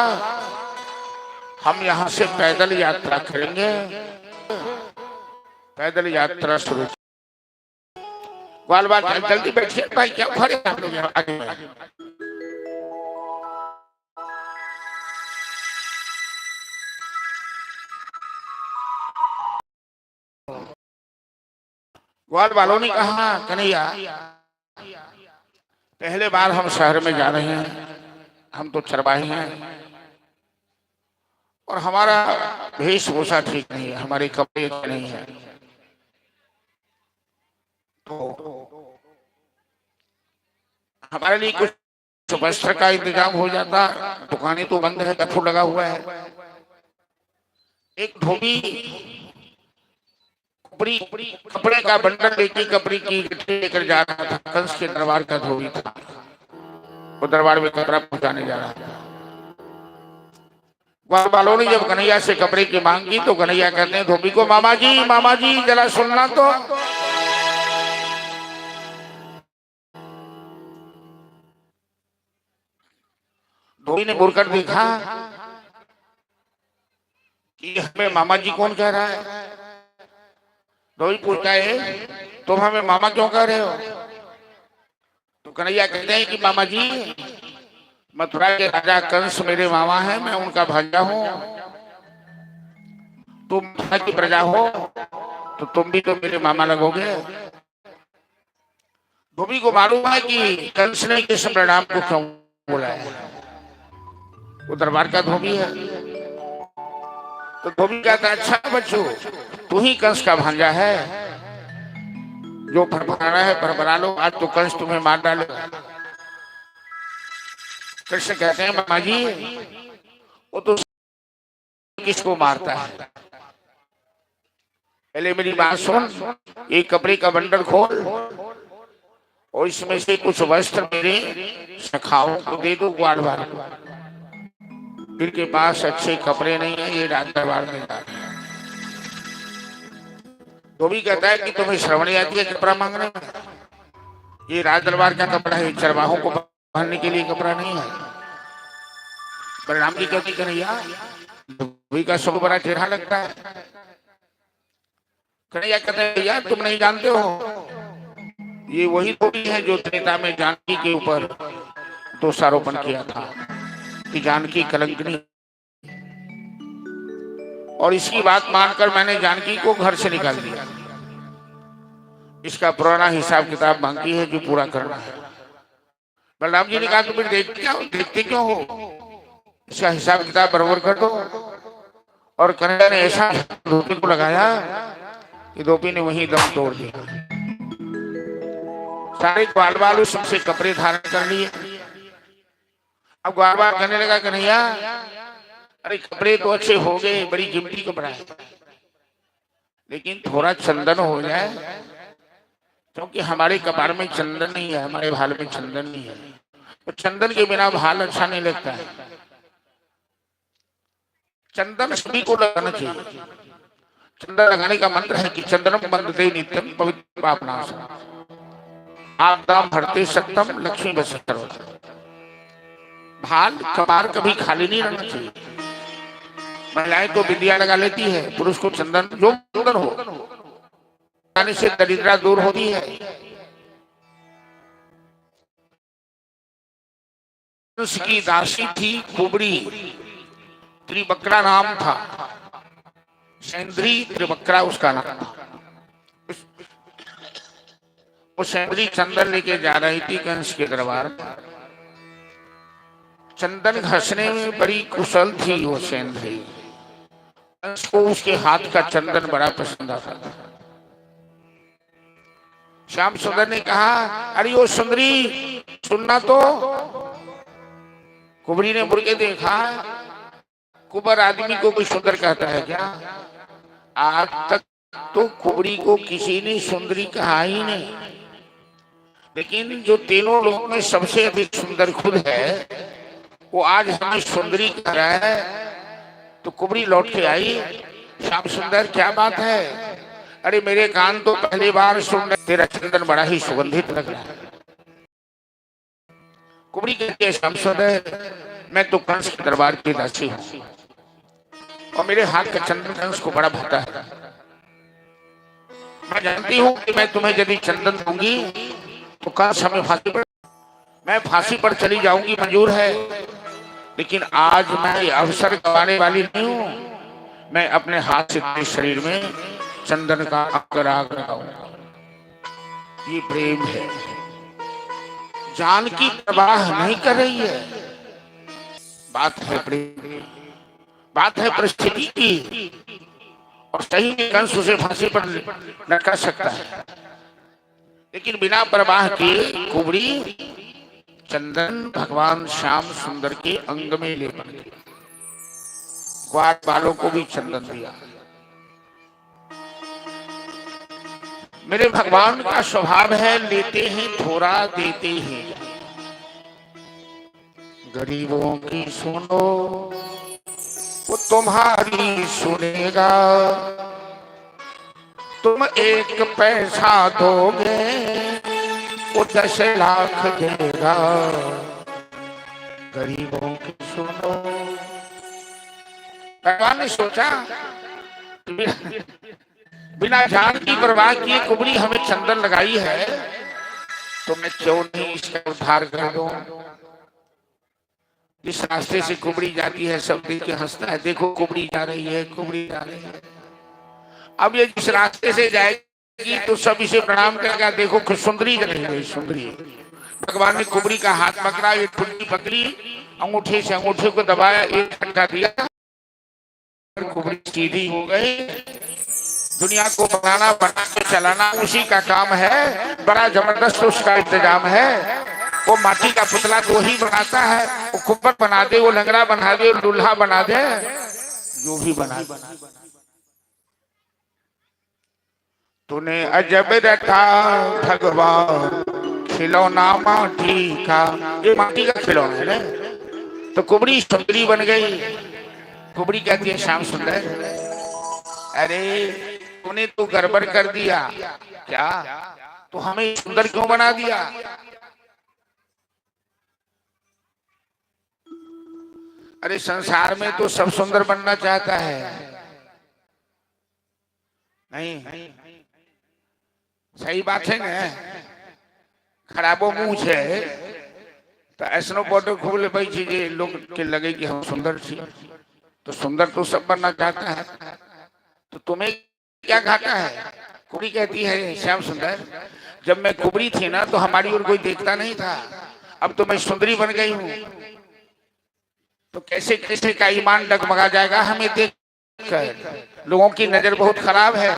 हम यहाँ से पैदल यात्रा करेंगे। पैदल यात्रा शुरू। ग्वाल बाल जल्दी बैठिए भाई, क्या खड़े आप लोग आगे। ग्वाल बालों ने कहा, कन्हैया पहले बार हम शहर में जा रहे हैं, हम तो चरवाहे हैं और हमारा वेशभूषा ठीक नहीं है, हमारे कपड़े नहीं है। तो हमारे लिए कुछ वस्त्र का इंतजाम हो जाता। दुकानें तो बंद है, कर्फ्यू लगा हुआ है। एक धोबी कपड़े का बंडल लेके कपड़े की लेकर जा रहा था। कंस के दरबार का धोबी था, वो दरबार में कपड़ा पहुंचाने जा रहा था। ग्वाल बालों ने जब कन्हैया से कपड़े की मांग की तो कन्हैया कहते हैं धोबी को, मामा जी जरा सुनना तो। धोबी ने मुड़कर देखा कि हमें मामा जी कौन कह रहा है। धोबी पूछता है, तुम हमें मामा क्यों कह रहे हो। तो कन्हैया कहते हैं कि मामा जी, मथुरा के राजा कंस मेरे मामा हैं, मैं उनका भांजा हूँ। तुम मथुरा की प्रजा हो तो तुम भी तो मेरे मामा लगोगे। धोबी को मालूम है कि कंस ने कृष्ण बलराम को क्यों बुलाया, वो दरबार का धोबी है। तो धोबी कहता है, अच्छा बच्चों, तू ही कंस का भांजा है, जो फरफराना है फरफरा लो, आज तो कंस तुम्हें मार डालेगा। कृष्ण कहते हैं, मामा जी वो तो किसको मारता है। पहले मेरी बात सुन, एक कपड़े का बंडल खोल और इसमें से कुछ वस्त्र मेरे सखाओं को दे दो। ग्वाल बाल इनके पास अच्छे कपड़े नहीं है, ये राज दरबार में जा रहे हैं। धोबी कहता है कि तुम्हें श्रवण आती है कपड़ा मांगने में, ये राज दरबार का कपड़ा है, चरवाहों को पहनने के लिए कपड़ा नहीं है। बलराम जी कहती कन्हैया, धोबी का सब बड़ा टेढ़ा लगता है। कन्हैया कहते हैं, यार तुम नहीं जानते हो, ये वही धोबी है जो त्रेता में जानकी के ऊपर दोषारोपण किया था कि जानकी कलंकनी, और इसकी बात मानकर मैंने जानकी को घर से निकाल दिया। इसका पुराना हिसाब किताब बाकी है जो पूरा करना है। बलराम जी ने कहा, तुम देखते क्यों हो, इसका हिसाब किताब बराबर कर दो। और कन्हैया ने ऐसा धोबी को लगाया कि धोबी ने वहीं दम तोड़ दिया। सारे ग्वाल बाल सबसे कपड़े धारण कर लिए। अब ग्वाल बाल कहने लगा, कन्हैया अरे कपड़े तो अच्छे हो गए, बड़ी कीमती कपड़ा है, लेकिन थोड़ा चंदन हो जाए, क्योंकि हमारे कपार में चंदन नहीं है, हमारे भाल में चंदन नहीं है। तो चंदन के बिना भाल अच्छा नहीं लगता है। चंदन सभी को लगाना चाहिए। चंदन लगाने का मंत्र है कि चंदनम बंदते नित्यम पवित्र पापनाशम, आप दाम हरते सत्यम लक्ष्मी बसकर। भाल कपार कभी खाली नहीं रहना चाहिए। महिलाएं तो बिंदिया लगा लेती है, पुरुष को चंदन, जो चंदन हो लगाने से दरिद्रता दूर होती है। कंस की दासी थी कुबरी, त्रिवक्रा नाम था, सेंद्री त्रिवक्रा उसका नाम था। वो सेंद्री चंदन लेके जा रही थी कंस के दरबार में। चंदन घसने में बड़ी कुशल थी वो सेंद्री। कंस को उसके हाथ का चंदन बड़ा पसंद आता था। श्याम सुंदर ने कहा, अरे ओ सुंदरी सुनना तो। कुबरी ने मुड़ के देखा, कुबर आदमी को कोई सुंदर कहता है क्या? आज तक तो कुबरी को किसी ने सुंदरी कहा ही नहीं, लेकिन जो तीनों लोगों में सबसे अधिक सुंदर खुद है, वो आज हमें सुंदरी कह रहा है। तो कुबरी लौट के आई, श्याम सुंदर क्या बात है? अरे मेरे कान तो पहली बार सुन रहे, तेरा चंदन बड़ा ही सुगंधित लग रहा है। कुबरी कहती है, श्याम सुंदर मैं तो कंस के दरबार की दासी हूँ और मेरे हाथ का चंदन कंस को बड़ा भाता है। मैं जानती हूँ कि मैं तुम्हें यदि चंदन दूंगी तो कंस हमें फांसी पर, मैं फांसी पर चली जाऊंगी, मंजूर है। लेकिन आज मैं ये अवसर गंवाने वाली नहीं हूँ। मैं अपने हाथ से तेरे शरीर में चंदन का अंगराग लगाऊंगा। ये प्रेम है, जान की परवाह नहीं कर रही है। बात है प्रेम की, बात है परिस्थिति की। और सही में कंस उसे फांसी पर लटका सकता है, लेकिन बिना परवाह किए कुबरी चंदन भगवान श्याम सुंदर के अंग में ले पड़ गई। ग्वार वालों को भी चंदन दिया। मेरे भगवान का स्वभाव है, लेते हैं थोड़ा देते हैं। गरीबों की सुनो वो तुम्हारी सुनेगा, तुम 1 पैसा दोगे वो 10 लाख देगा। गरीबों की सुनो। भगवान ने सोचा बिना जान की परवाह किए कुबरी हमें चंदन लगाई है, तो मैं क्यों नहीं इसका उद्धार कर दूं। जिस रास्ते से कुबरी जाती है सब देख के हंसता है, देखो कुबरी जा रही है, कुबरी जा रही है। अब ये जिस रास्ते से जाएगी तो सब इसे प्रणाम करेगा, देखो खुद सुंदरी जा रही है, सुंदरी। भगवान ने कुबरी का हाथ पकड़ा, एक ठुड्डी पकड़ी, अंगूठे से अंगूठे को दबाया, एक झटका दिया, कुबरी सीधी हो गई। दुनिया को बनाना बना के चलाना उसी का काम है, बड़ा जबरदस्त उसका इंतजाम है। वो माटी का पुतला तो वही बनाता है, वो कुब्बर बना दे, वो लंगड़ा बना दे, दूल्हा बना दे, जो भी बना दे। तूने अजब रखा भगवान खिलौना माटी का, ये माटी का खिलौना है ना। तो कुबरी सुंदरी बन गई। कुबरी कहती है, श्याम सुंदर अरे तूने तो गड़बड़ कर दिया। क्या? तो हमें सुंदर क्यों बना दिया? अरे संसार में तो सब सुंदर बनना चाहता है, नहीं? सही बात है ना। खराबो मुंह है तो ऐसनो फोटो खोले भाई चीजें लोग के लगे कि हम सुंदर थी, तो सुंदर तो सब बनना चाहता है, तो तुम्हें क्या घाटा है? कुबरी कहती है, श्याम सुंदर जब मैं कुबरी थी ना तो हमारी ओर कोई देखता नहीं था, अब तो मैं सुंदरी बन गई हूँ, तो कैसे कैसे का ईमान डगमगा जाएगा हमें देख कर। लोगों की नजर बहुत खराब है।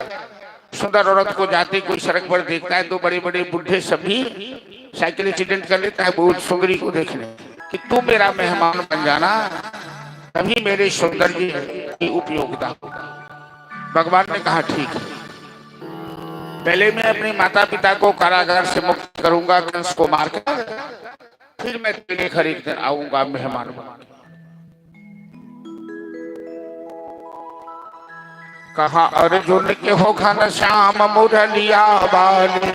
सुंदर औरत को जाते कोई सड़क पर देखता है तो बड़े बड़े बुढ़े सभी साइकिल एक्सीडेंट कर लेता है बहुत सुंदरी को देखने, कि तू मेरा मेहमान बन जाना, तभी मेरे सौंदर्य की उपयोगिता होगा। भगवान ने कहा ठीक है, पहले मैं अपने माता पिता को कारागार से मुक्त करूंगा कंस को मारकर, फिर मैं तेरे खरीद कर आऊंगा मेहमान बन। कहा अर्जुन के हो घनश्याम मुरलिया वाले,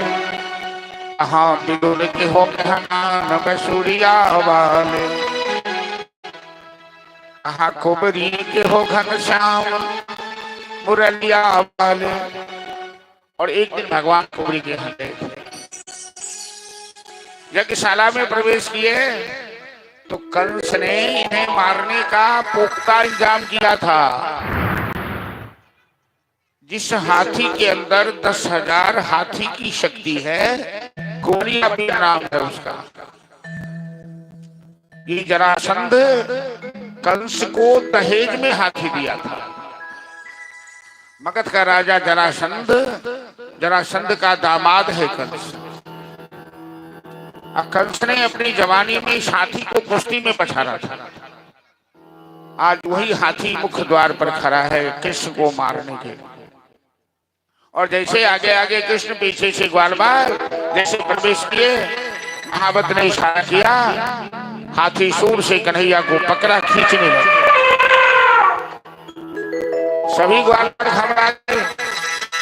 कहा विदुर के हो घनान बसुरिया वाले, कहा कुबरी के हो घनश्याम मुरलिया वाले। और एक दिन भगवान कुबरी के यहाँ गए थे, यज्ञशाला में प्रवेश किए तो कंस ने इन्हें मारने का पुख्ता इंतजाम किया था। जिस हाथी के अंदर 10,000 हाथी की शक्ति है, गोलिया भी नाम है उसका। ये जरासंध कंस को दहेज में हाथी दिया था। मगध का राजा जरासंध, जरासंध का दामाद है कंस। कंस ने अपनी जवानी में इस हाथी को कुश्ती में पछाड़ा था। आज वही हाथी मुख्य द्वार पर खड़ा है कृष्ण को मारने के। और जैसे आगे आगे कृष्ण, पीछे से ग्वालवाल जैसे प्रवेश किए, महावत ने इशारा किया, हाथी सूर से कन्हैया को पकड़ा, खींचने लगा। सभी ग्वालवाल घबरा गए।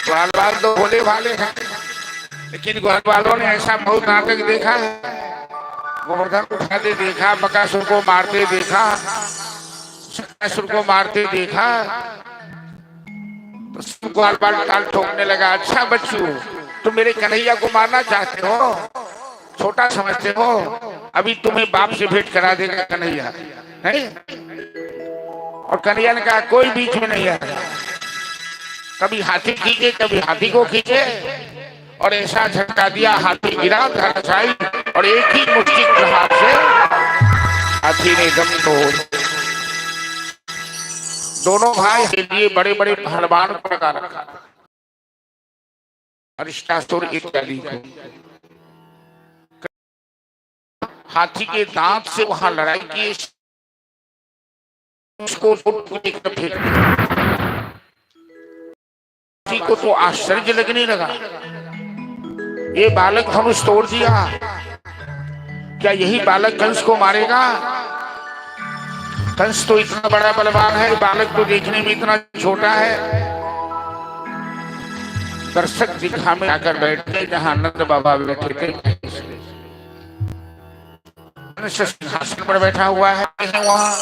ग्वालवाल तो भोले भाले हैं, लेकिन ग्वालवालों ने ऐसा बहुत नाटक देखा है। गोवर्धन उठाते देखा, बकासुर को मारते देखा, शक्तासुर को मारते देखा। तो ग्वालवाल टाल ठोकने लगा, अच्छा बच्चू, तुम मेरे कन्हैया को मारना चाहते हो, छोटा समझते हो, अभी तुम्हें बाप से भेंट करा देगा कन्हैया। नहीं? और कन्हैया ने कहा कोई बीच में नहीं आएगा। कभी हाथी खींचे, कभी हाथी को खींचे, और ऐसा झटका दिया, हाथी गिरा धराशायी, और एक ही मुट्ठी प्रहार से हाथी ने दम तोड़। दोनों भाई के लिए बड़े बड़े पहलवान को लगा रखा, अरिष्टासुर इत्यादि को। हाथी के दांत से वहां लड़ाई की, उसको फेंक दिया। को तो आश्चर्य लगने लगा, ये बालक धनुष तोड़ दिया, क्या यही बालक कंस को मारेगा? कंस तो इतना बड़ा बलवान है, बालक तो देखने में इतना छोटा है। दर्शक दिखा में आकर बैठ गए जहां नंद बाबा बैठे थे। सिंहासन पर बैठा हुआ है, वहां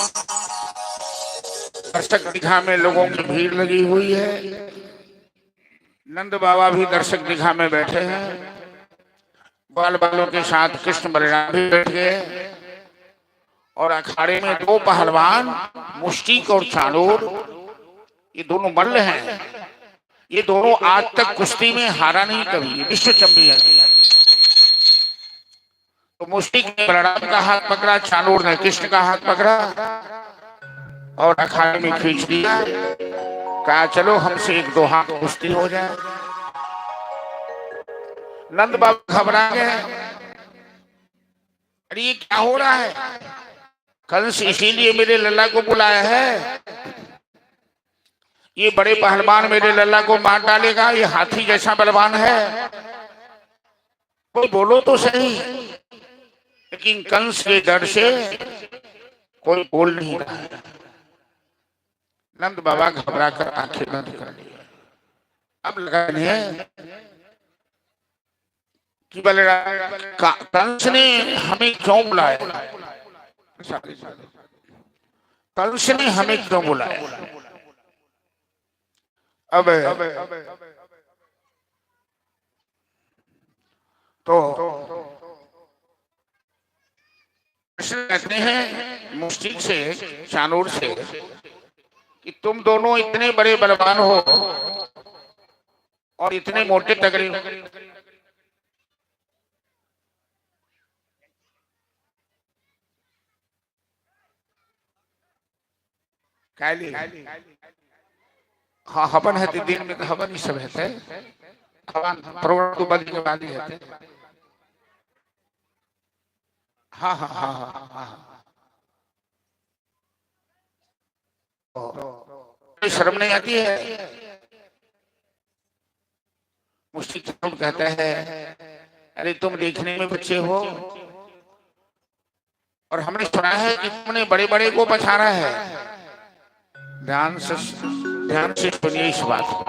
दर्शक दिखा में लोगों की भीड़ लगी हुई है। नंद बाबा भी दर्शक दिखा में बैठे हैं। बाल बालों के साथ कृष्ण बलराम भी बैठ गए। और अखाड़े में दो पहलवान, मुष्टिक और चाणूर, ये दोनों मल्ल हैं। ये दोनों आज तक कुश्ती में हारा नहीं कभी, विश्व चैंपियन। तो मुष्टिक ने बलराम का हाथ पकड़ा, चाणूर ने कृष्ण का हाथ पकड़ा और अखाड़े में खींच दिया। कहा चलो हमसे एक दो हाथ कुश्ती हो जाए। नंद बाबा घबरा गए, अरे ये क्या हो रहा है? कंस इसीलिए मेरे लल्ला को बुलाया है, ये बड़े पहलवान मेरे लल्ला को मार डालेगा, ये हाथी जैसा बलवान है। कोई बोलो तो सही, लेकिन कंस के डर से कोई बोल नहीं रहा है। नंद बाबा घबरा कर आंखें बंद कर ली। अब लगा कि कंस ने हमें क्यों बुलाया, कंस ने हमें क्यों बुलाया। अब तो कहते हैं मुष्टिक से, चाणूर से, कि तुम दोनों इतने बड़े बलवान हो और इतने मोटे तगड़े हो, काली हाँ हवन है दिन में, तो हवन ही सब है। हवन प्रोग्राम तो बंद के बाद ही है। हाँ हाँ हाँ हाँ हाँ, शर्म नहीं आती है? मुश्किल कहता है अरे तुम देखने में बच्चे हो और हमने सुना है कि तुमने बड़े बड़े को पछाड़ा है। ध्यान से सुनिए इस बात को।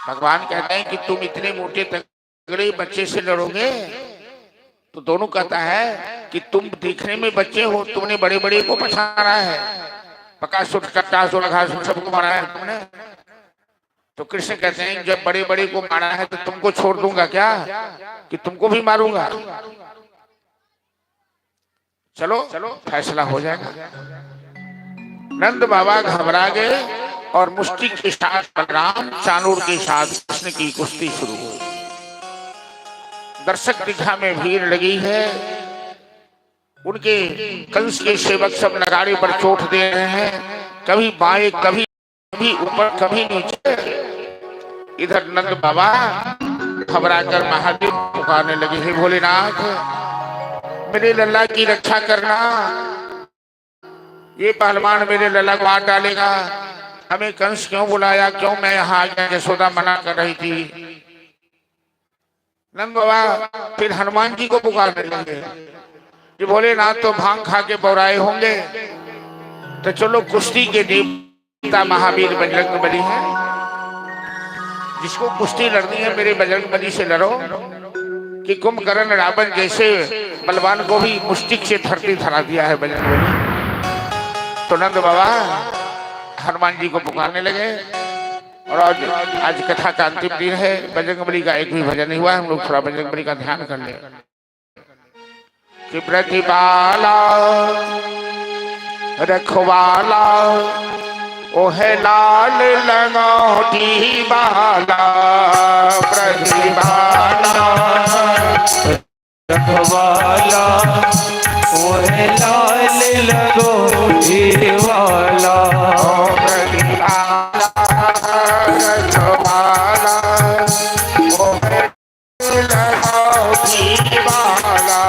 भगवान कहते हैं कि तुम इतने मोटे तगड़े बच्चे से लड़ोगे, तो दोनों कहता है कि तुम देखने में बच्चे हो, तुमने बड़े बड़े को पछाड़ा है, बकासुर, कट्टासुर, अघासुर सबको मारा है तुमने। तो कृष्ण कहते हैं जब बड़े बड़े को मारा है तो तुमको छोड़ दूंगा क्या, कि तुमको भी मारूंगा? चलो फैसला हो जाएगा। नंद बाबा घबरा गए और मुष्टि के साथ बलराम, चाणूर के साथ कृष्ण की कुश्ती शुरू हुई। दर्शक दीघा में भीड़ लगी है। उनके कंस के सेवक सब नगाड़े पर चोट दे रहे हैं, कभी बाएं कभी ऊपर कभी नीचे। इधर नंद बाबा घबराकर महादेव पुकारने लगे, हे भोलेनाथ मेरे लल्ला की रक्षा करना, ये पहलवान मेरे लल्ला को मार डालेगा। हमें कंस क्यों बुलाया, क्यों मैं यहाँ आ गया, यशोदा मना कर रही थी। नंद बाबा फिर हनुमान जी को पुकारने लगे कि भोलेनाथ तो भांग खा के बौराए होंगे, तो चलो कुश्ती के देवता महावीर बजरंगबली है, जिसको कुश्ती लड़नी है मेरे बजरंगबली से लड़ो, कि कुंभकर्ण रावण जैसे बलवान को भी मुष्टिक से धरती धरा दिया है बजरंगबली। तो नंद बाबा हनुमान जी को पुकारने लगे। और आज कथा का अंतिम दिन है, बजरंगबली का एक भी भजन नहीं हुआ। हम लोग थोड़ा बजरंगबली का ध्यान कर ले कि प्रतिपाला रखवाला ओहे लाल लंगोटी बाला, प्रतिपाला रखवाला ओहे लाल लंगोटी वाला, प्रतिपाला रखवाला ओहे लंगोटी बाला,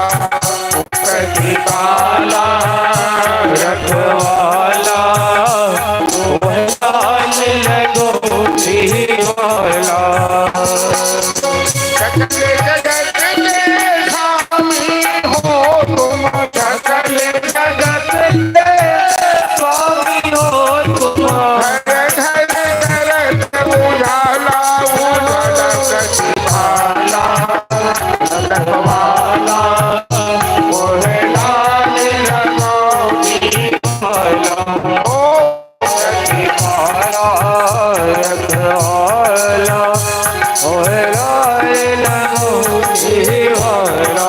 प्रतिपाला रखवाला ओहे लाल लंगोटी वाला। सकल जगत के स्वामी हो तुम, घर घर करत उजाला उजाला, प्रतिपाला रखवाला ओहे लाल लंगोटी वाला, ओ प्रतिपाला रखवाला ओहे लाल लंगोटी वाला।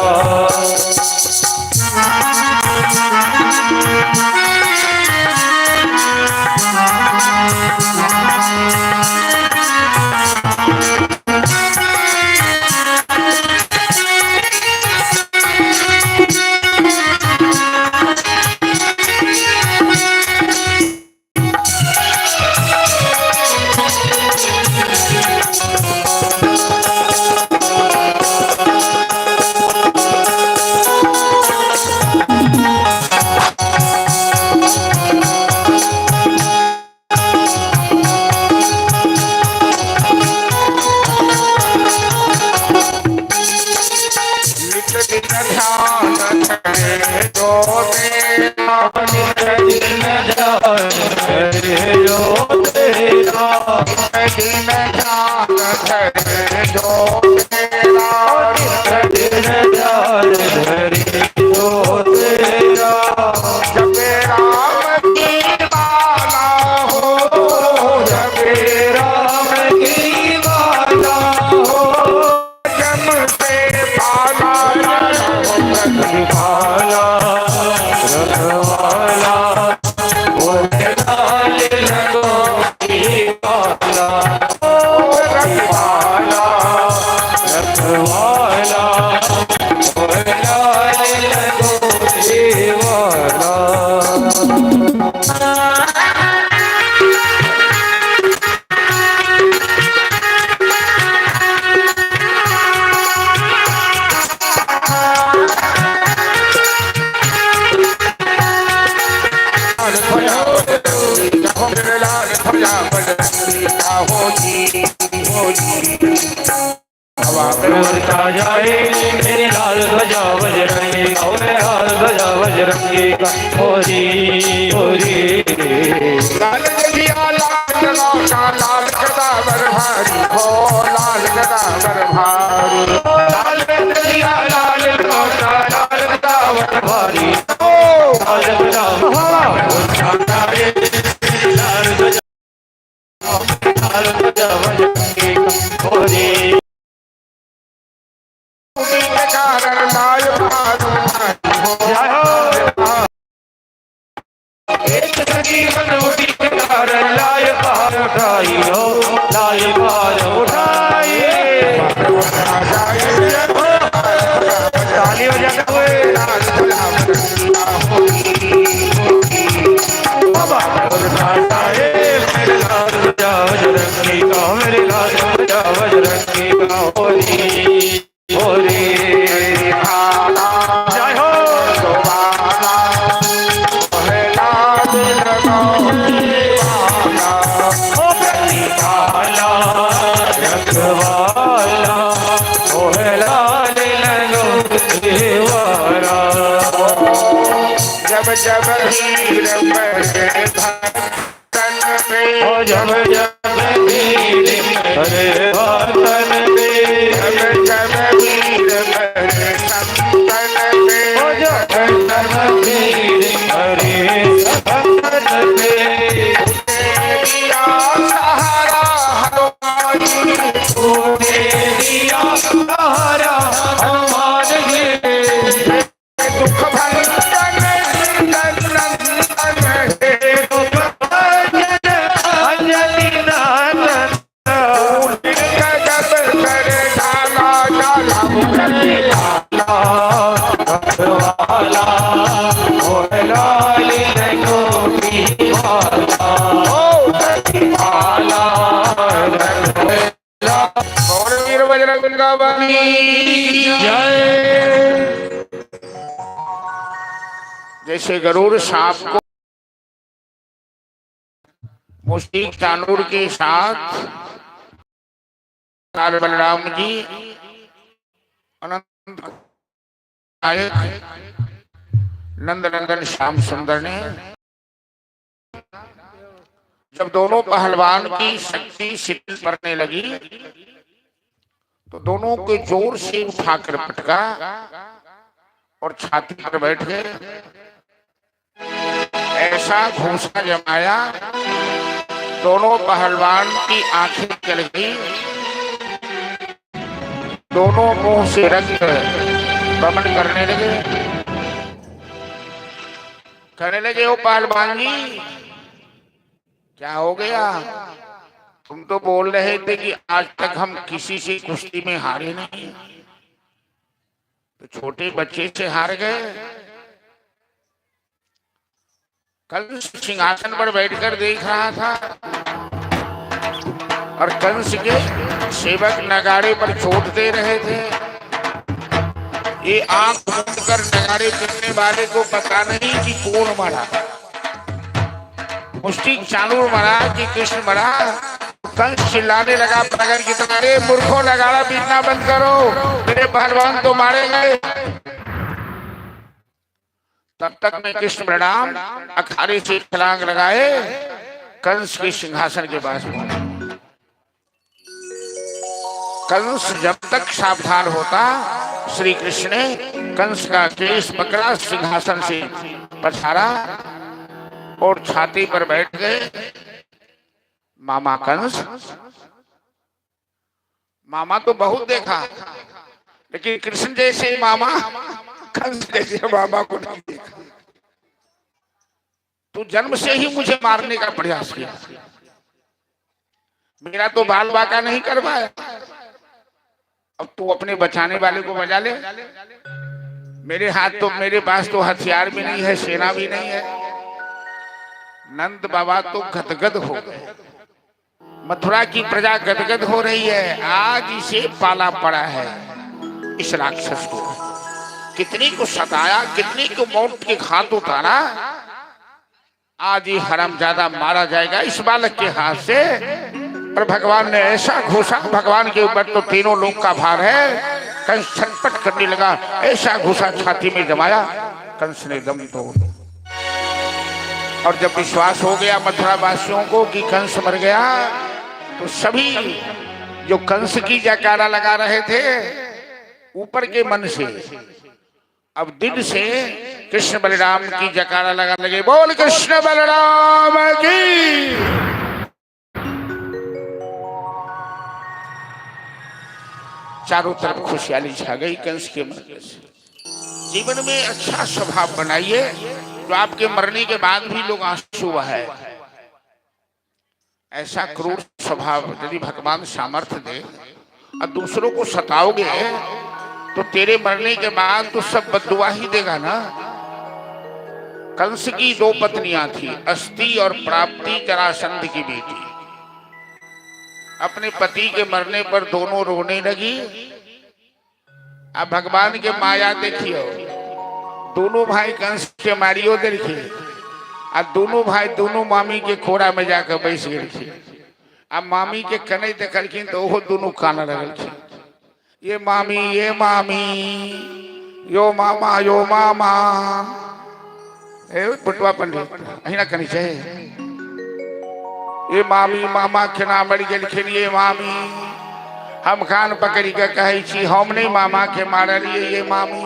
जाए मेरे लाल ध्वजा बजरंगी, मेरे लाल ध्वजा बजरंगी का होरी होरी। लाल गलिया लाल लौटा लाल कदावर भारी हो, लाल कदावर भारी, लाल गलिया लाल लौटा लाल कदावर भारी हो, लाल कदावर भारी। लाल ध्वजा बजरंगी का होरी। कारण लाल भारी हो, जीवन उठिकार लाय पार उठाई हो, लाय पार उठाई। ताली बजाते हुए बाबा मेरे लाल बजा बजरंगी का, मेरे लाल बजा बजरंगी का। होरी होरी जय हो रखवाला ओहे लाल लगो देवारा। जब जब वीर बरसे भक्तन पे, ओ जब जब वीर अरे भक्तन पे, जब जब वीर बरसे भक्तन पे, ओ जब जब वीर अरे भक्तन पे। दिया सहारा हनुमान तूने दिया सहारा हनुमान जी, दुख भंजन नंदन हे, अंजलि नंदन जगत कर डाला डाला वाला ओ लाल लगोटी वाला वाला। और वीर बजरंग बली जय। जैसे गरुड़ सांप को मुस्टिक तानूर के साथ लाल बलराम जी अनंत आए, नंद नंदन श्याम सुंदर ने जब दोनों पहलवान की शक्ति शिथिल पड़ने लगी तो दोनों को जोर से उठाकर पटका और छाती पर बैठ गए। ऐसा घूंसा जमाया दोनों पहलवान की आंखें चल गई, दोनों मुंह से रक्त बमन करने लगे। कहने लगे ओ पहलवान जी क्या हो गया? तुम तो बोल रहे थे कि आज तक हम किसी से कुश्ती में हारे नहीं, तो छोटे बच्चे से हार गए। कंस सिंहासन पर बैठकर देख रहा था और कंस के सेवक नगाड़े पर चोट दे रहे थे। ये आंख बंद कर नगाड़े पीटने वाले को पता नहीं कि कौन मरा, मुस्टिक चानूर मरा कि कृष्ण मरा। कंस चिल्लाने लगा प्रगर की तरह, अरे मूर्खों नगाड़ा पीटना बंद करो, मेरे पहलवान तो मारे गए। तब तक में कृष्ण बलराम अखाड़े से छलांग लगाए कंस के सिंहासन के पास पहुंचे। कंस जब तक सावधान होता, श्री कृष्ण ने कंस का केस पकड़ा, सिंहासन से पछाड़ा और छाती पर बैठ गए। मामा कंस, मामा तो बहुत देखा लेकिन कृष्ण जैसे मामा कंस जैसे मामा को नहीं देखा। तू जन्म से ही मुझे मारने का प्रयास किया, मेरा तो बाल बाका नहीं करवाया, अब तू अपने बचाने वाले को बचा ले। मेरे पास तो हथियार भी नहीं है, सेना भी नहीं है। नंद बाबा तो गदगद हो गए, मथुरा की प्रजा गदगद हो रही है। आज इसे पाला पड़ा है, इस राक्षस को कितनी को सताया, कितनी को मौत के घाट उतारा। आज ही हरामजादा मारा जाएगा इस बालक के हाथ से। पर भगवान ने ऐसा घोषा, भगवान के ऊपर तो तीनों लोक का भार है। कंस छटपट करने लगा, ऐसा घुसा छाती में जमाया, कंस ने दम तोड़। और जब विश्वास हो गया मथुरा वासियों को कि कंस मर गया, तो सभी जो कंस की जयकारा लगा रहे थे ऊपर के मन से, अब दिल से कृष्ण बलराम की जयकारा लगा लगे, बोल कृष्ण बलराम की। चारों तरफ खुशहाली छा गई कंस के मरने से। जीवन में अच्छा स्वभाव बनाइए, जो आपके मरने के बाद भी लोग आंसू बहाए, ऐसा क्रूर स्वभाव यदि भगवान सामर्थ्य दे और दूसरों को सताओगे तो तेरे मरने के बाद तो सब बद्दुआ ही देगा ना। कंस की 2 पत्नियां थी, अस्ति और प्राप्ति, जरासंध की बेटी। अपने पति के मरने पर दोनों रोने लगी। अब भगवान के माया देखियो, दोनों भाई कंस के मारियो देखिए, अब दोनों भाई दोनों मामी के खोरा में जाकर बैठ गए। अब मामी के कने देखलखिन तो वो दोनों काना लगलखिन, ये मामी, यो मामा, यो मामा। ए पुटवा पंडित अहिना कनी चाहे, ये मामी मामा केना मर गेलखिन, ये मामी हम कान पकड़ी के कहे छी हम नहीं मामा के मारलिए, ये मामी।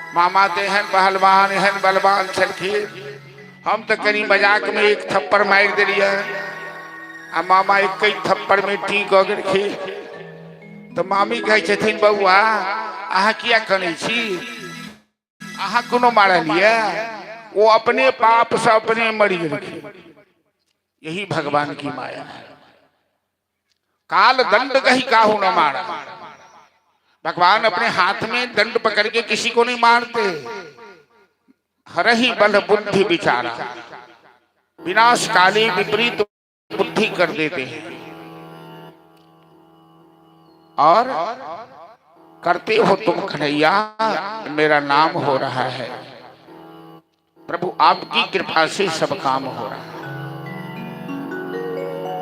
मामा तो एहन पहलवान एहन बलवान छलखिन, हम तो कनी मजाक में एक थप्पड़ मार दिलिए आ मामा एक थप्पड़ में ठीक हो गेलखिन। तो मामी कहे छथिन बउआ अहाँ किया कने छी, अहाँ कोनो मारलिए, वो अपने पाप से अपने मर गेलखिन। यही भगवान की माया है। काल दंड कहीं काहू न मारा। भगवान अपने हाथ में दंड पकड़ के किसी को नहीं मारते, हरहि बल बुद्धि विचारा, विनाश काली विपरीत बुद्धि कर देते हैं। और करते हो तुम कन्हैया, मेरा नाम हो रहा है प्रभु, आपकी कृपा से सब काम हो रहा है।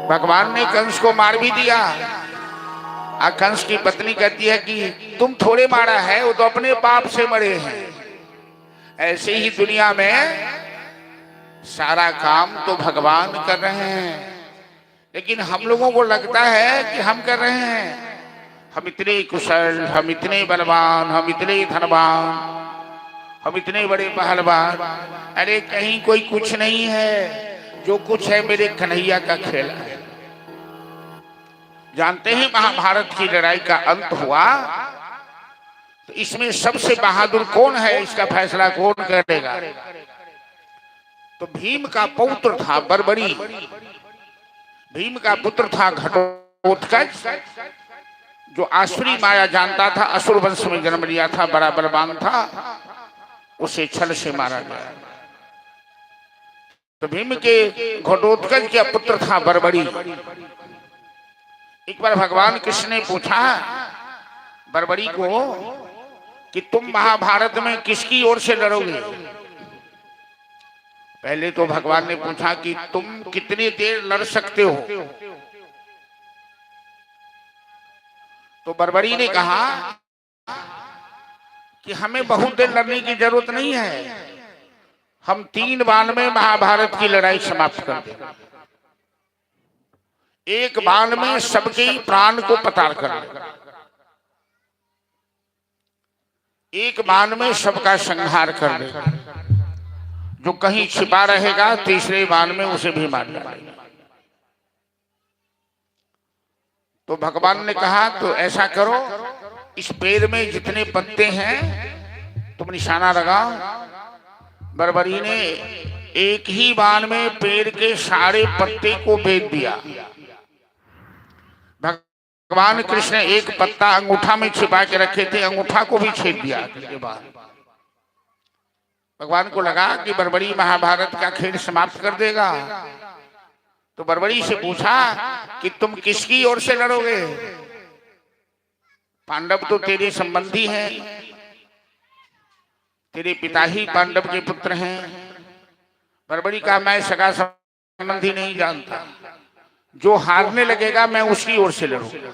भगवान ने कंस को मार भी दिया। कंस की पत्नी कहती है कि तुम थोड़े मारा है, वो तो अपने पाप से मरे हैं। ऐसे ही दुनिया में सारा काम तो भगवान कर रहे हैं, लेकिन हम लोगों को लगता है कि हम कर रहे हैं। हम इतने कुशल, हम इतने बलवान, हम इतने धनवान, हम इतने बड़े पहलवान। अरे कहीं कोई कुछ नहीं है, जो कुछ है मेरे कन्हैया का खेल है। जानते हैं महाभारत की लड़ाई का अंत हुआ तो इसमें सबसे बहादुर कौन है, इसका फैसला कौन करेगा? तो भीम का पौत्र था बर्बरी, भीम का पुत्र था घटोत्कच, जो आसुरी माया जानता था, असुर वंश में जन्म लिया था, बड़ा बलवान था, उसे छल से मारा गया। तो भीम के घटोत्कच का पुत्र था बर्बरी। एक बार भगवान कृष्ण ने पूछा बर्बरी को कि तुम महाभारत में किसकी ओर से लड़ोगे? पहले तो भगवान ने पूछा कि तुम कितनी देर लड़ सकते हो? तो बर्बरी ने कहा कि हमें बहुत देर लड़ने की जरूरत नहीं है, हम 3 बाण में महाभारत की लड़ाई समाप्त कर देंगे। एक बाण में सबके ही प्राण को पताल कर देगा, एक बाण में सबका संहार कर देगा, जो कहीं छिपा रहेगा तीसरे बाण में उसे भी मार डालेगा। तो भगवान ने कहा तो ऐसा करो, इस पेड़ में जितने पत्ते हैं तुम निशाना लगाओ। बर्बरी ने एक ही बाण में पेड़ के सारे पत्ते को भेद दिया। भगवान कृष्ण ने एक पत्ता अंगूठा में छिपा के रखे थे, अंगूठा को भी छेद दिया। के बाद भगवान को लगा कि बर्बरी महाभारत का खेल समाप्त कर देगा। तो बर्बरी से पूछा कि तुम किसकी ओर से लड़ोगे? पांडव तो तेरे संबंधी हैं, तेरे पिता ही पांडव के पुत्र हैं। बर्बरी का मैं सगा संबंधी नहीं जानता, जो हारने लगेगा मैं उसकी ओर से लड़ूंगा।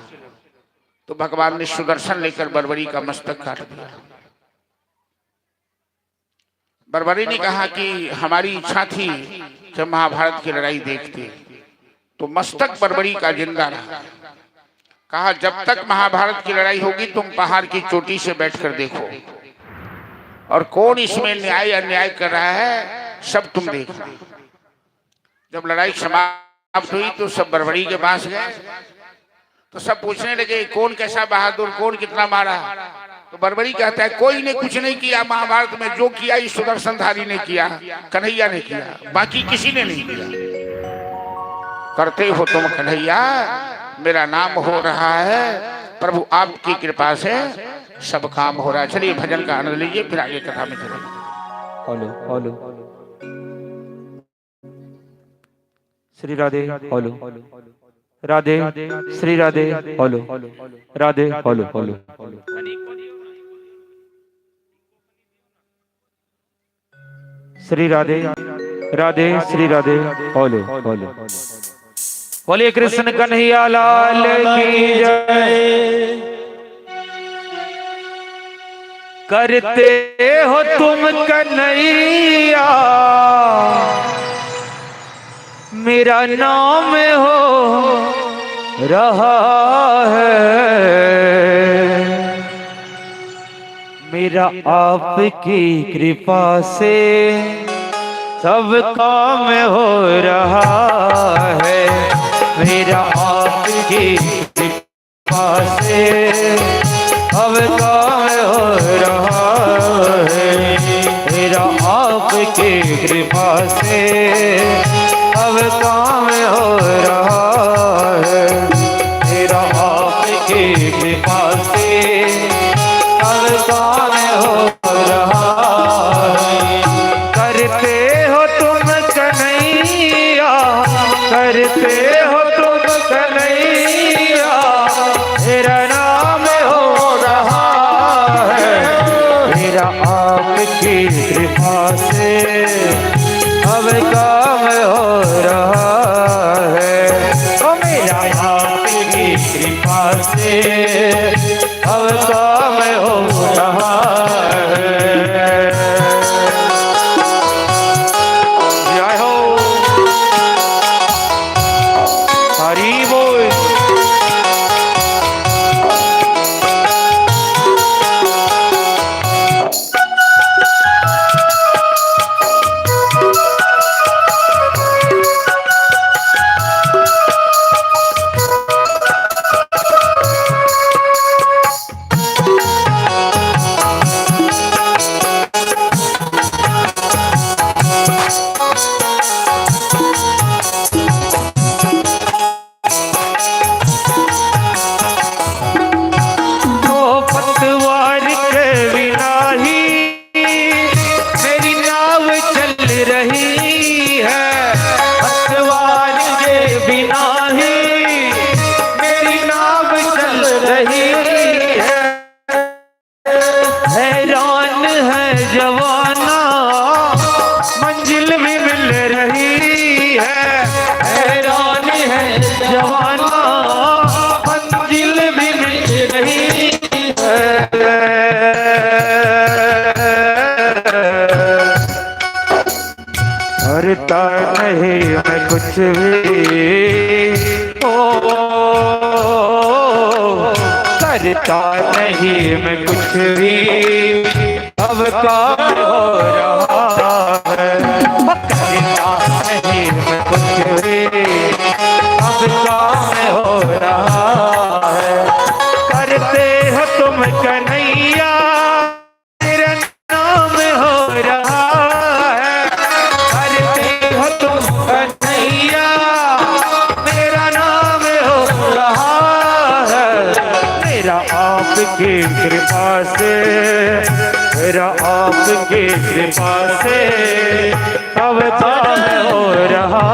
तो भगवान ने सुदर्शन लेकर बर्बरी का मस्तक काट दिया। बर्बरी ने कहा कि हमारी इच्छा थी जब महाभारत की लड़ाई देखते, तो मस्तक बर्बरी का जिंदा रहा। कहा जब तक महाभारत की लड़ाई होगी तुम पहाड़ की चोटी से बैठकर देखो, और कौन इसमें न्याय अन्याय कर रहा है सब तुम देखना। जब लड़ाई समाप्त हुई तो सब बर्बरी के पास गए, तो सब पूछने लगे कौन कैसा बहादुर, कौन कितना मारा। तो बरबरी कहता है कोई ने कुछ नहीं किया महाभारत में, जो किया इस सुदर्शनधारी ने किया, कन्हैया ने किया, बाकी किसी ने नहीं किया। करते हो तुम कन्हैया, मेरा नाम हो रहा है, प्रभु आपकी कृपा से सब काम हो रहा है। चलिए भजन का आनंद लीजिए, फिर आगे कथा में चलेंगे। Hello hello Shri Radhe hello Radhe Shri Radhe hello Radhe hello hello Shri Radhe Radhe Shri Radhe hello hello. बोलिए कृष्ण कन्हैया लाल की जय। करते हो तुम कन्हैया, मेरा नाम हो रहा है, मेरा आपकी कृपा से सब काम हो रहा है, मेरा आपकी कृपा से सब काम हो रहा है, मेरा आपकी कृपा से अब काम हो रहा है, मेरा आपकी कृपा से अब काम हो रहा है। करते हो तुम कन्हैया, करते हो तुम कन्हैया, मेरा नाम हो रहा है, मेरा आपकी कृपा से अब काम हो रहा है, ओ मेरा आपकी कृपा से अब काम हो रहा है। जय हो हरि बोल। करता नहीं मैं कुछ भी, ओ करता नहीं मैं कुछ भी, अब काम हो रहा है, करता नहीं मैं कुछ भी, अब काम हो रहा है। करते हो तुम कन्हैया, मेरा नाम हो रहा है, करते हो तुम कन्हैया, मेरा नाम हो रहा है, मेरा आपकी कृपा से, मेरा आपकी कृपा से अब काम हो रहा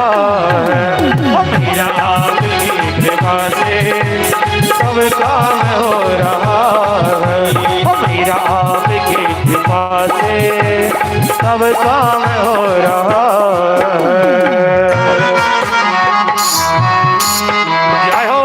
है, मेरा आपकी कृपा से सब काम हो रहा है, मेरा आपकी कृपा से सब काम हो रहा है। जय हो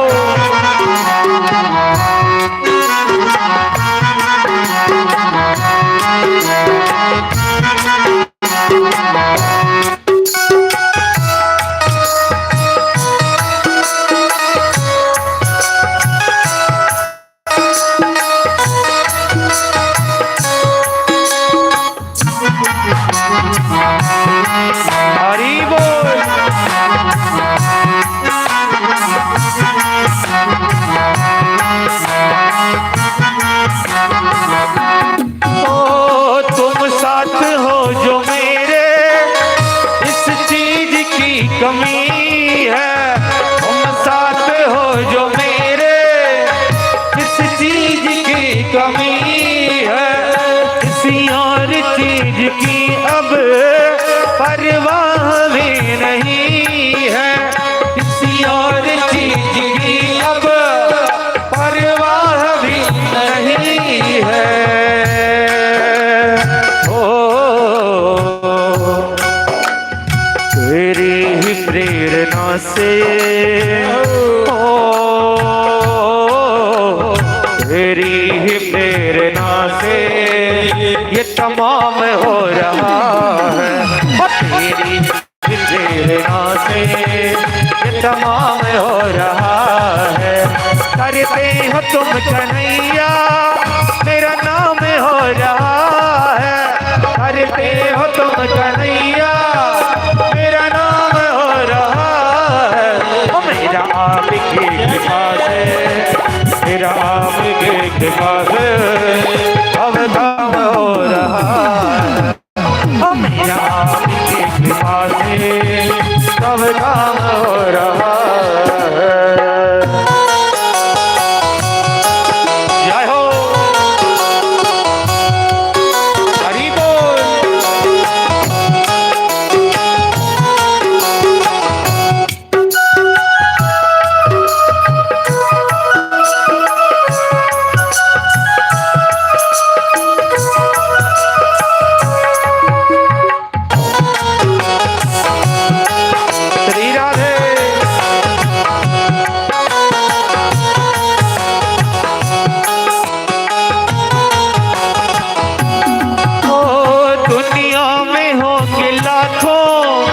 कमी है, तुम साथ हो जो मेरे, किस चीज की कमी है, किसी और चीज की अब परवाह भी नहीं है, किसी और चीज की अब परवाह भी नहीं है। तेरी ही प्रेरणा से, तेरी ही प्रेरणा से ये तमाम हो रहा है, तेरी ही प्रेरणा से ये तमाम हो रहा है। करते हो तुम कन्हैया मेरा नाम हो रहा है, करते हो तुम कन्हैया मेरा नाम हो रहा है। ओ मेरा आपकी कृपा से, मेरा आपकी कृपा से अब काम हो रहा है। ओ मेरा आपकी कृपा से सब काम हो रहा है। जय हो, हरि बोल। श्री राधे। ओ दुनिया में होंगे लाखों,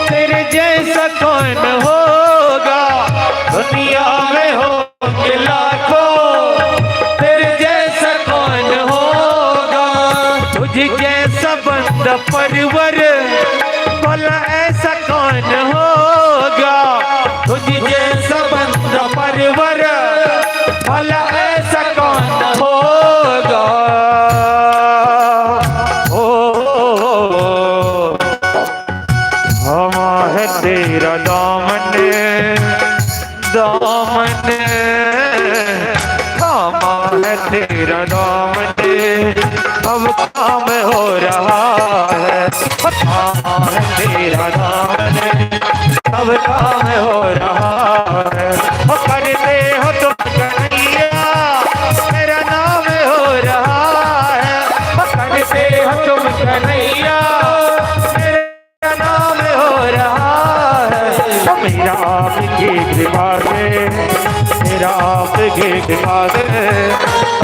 तेरे जैसा कौन होगा, दुनिया में होंगे लाखों, तेरे जैसा कौन होगा, तुझ जैसा बंदा परवर भला ऐसा कौन होगा, तुझ जैसा बंदा परवर भला ऐसा कौन होगा। हमा है तेरा दामन, दामन, हमा है तेरा दामन, अब काम हो रहा है, हमा है तेरा दामन, अब काम हो रहा है। ओ करते हो तुम कन्हैया मेरा नाम हो रहा है, ओ करते हो तुम कन्हैया मेरा नाम हो रहा है। ओ मेरा आपकी कृपा से, मेरा आपकी कृपा से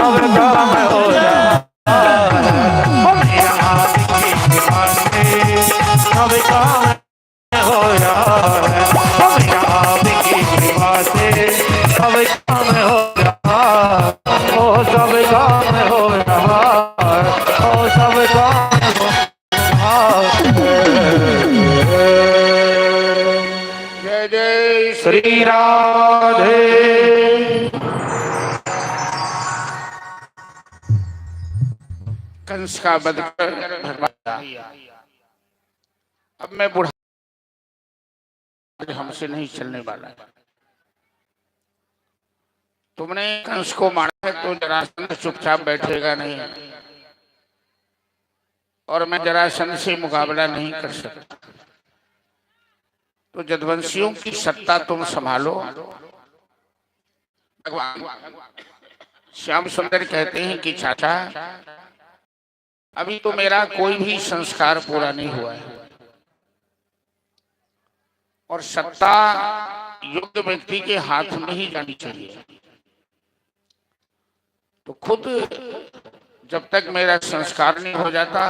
अब काम हो रहा है। ओ मेरा आपकी कृपा से अब काम हो रहा है। ओ मेरा आपकी कृपा से सब काम हो रहा है। ओ सब काम हो रहा है। ओ सब काम हो रहा है। जय जय श्री राधे। कंस का वध कर भगवान, अब मैं बुढ़ा हमसे नहीं चलने वाला है। तुमने कंस को मारा है तो जरासंध चुपचाप बैठेगा नहीं, और मैं जरासंध से मुकाबला नहीं कर सकता। तो जदवंशियों की सत्ता तुम संभालो। भगवान श्याम सुंदर कहते हैं कि चाचा अभी तो मेरा कोई भी संस्कार पूरा नहीं हुआ है, और सत्ता योग्य व्यक्ति के हाथ में ही जानी चाहिए। तो खुद जब तक मेरा संस्कार नहीं हो जाता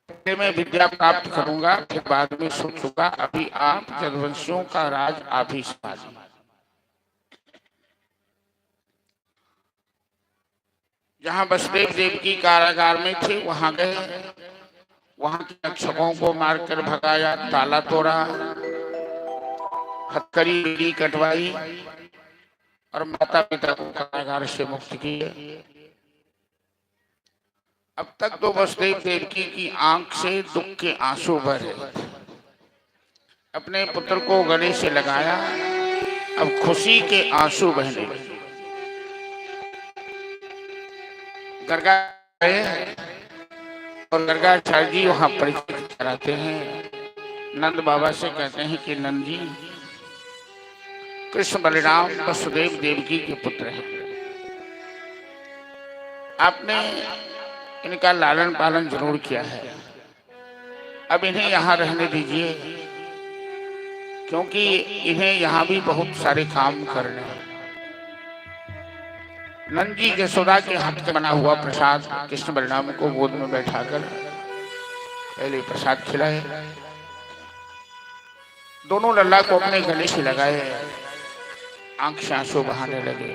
पहले मैं विद्या प्राप्त करूंगा, फिर बाद में सोचूंगा। अभी आप जदवंशियों का राज आप ही संभालिए। जहाँ वसुदेव देवकी कारागार में थे वहां गए, वहां के रक्षकों को मारकर भगाया, ताला तोड़ा, हथकड़ी कटवाई और माता पिता को कारागार से मुक्त किए। अब तक तो वसुदेव देवकी की आंख से दुख के आंसू बह रहे थे। अपने पुत्र को गले से लगाया। अब खुशी के आंसू बहने लगे। गरगा गए और गरगाचार्य जी वहां परिचय कराते हैं। नंद बाबा से कहते हैं कि नंद जी कृष्ण बलराम वसुदेव देवकी के पुत्र हैं। आपने इनका लालन पालन जरूर किया है। अब इन्हें यहाँ रहने दीजिए, क्योंकि इन्हें यहाँ भी बहुत सारे काम करने हैं। नंद जी यशोदा के हाथ का बना हुआ प्रसाद कृष्ण बलराम को गोद में बैठाकर पहले प्रसाद खिलाए। दोनों लल्ला को अपने गले से लगाए। आंख से आंसू बहाने लगे।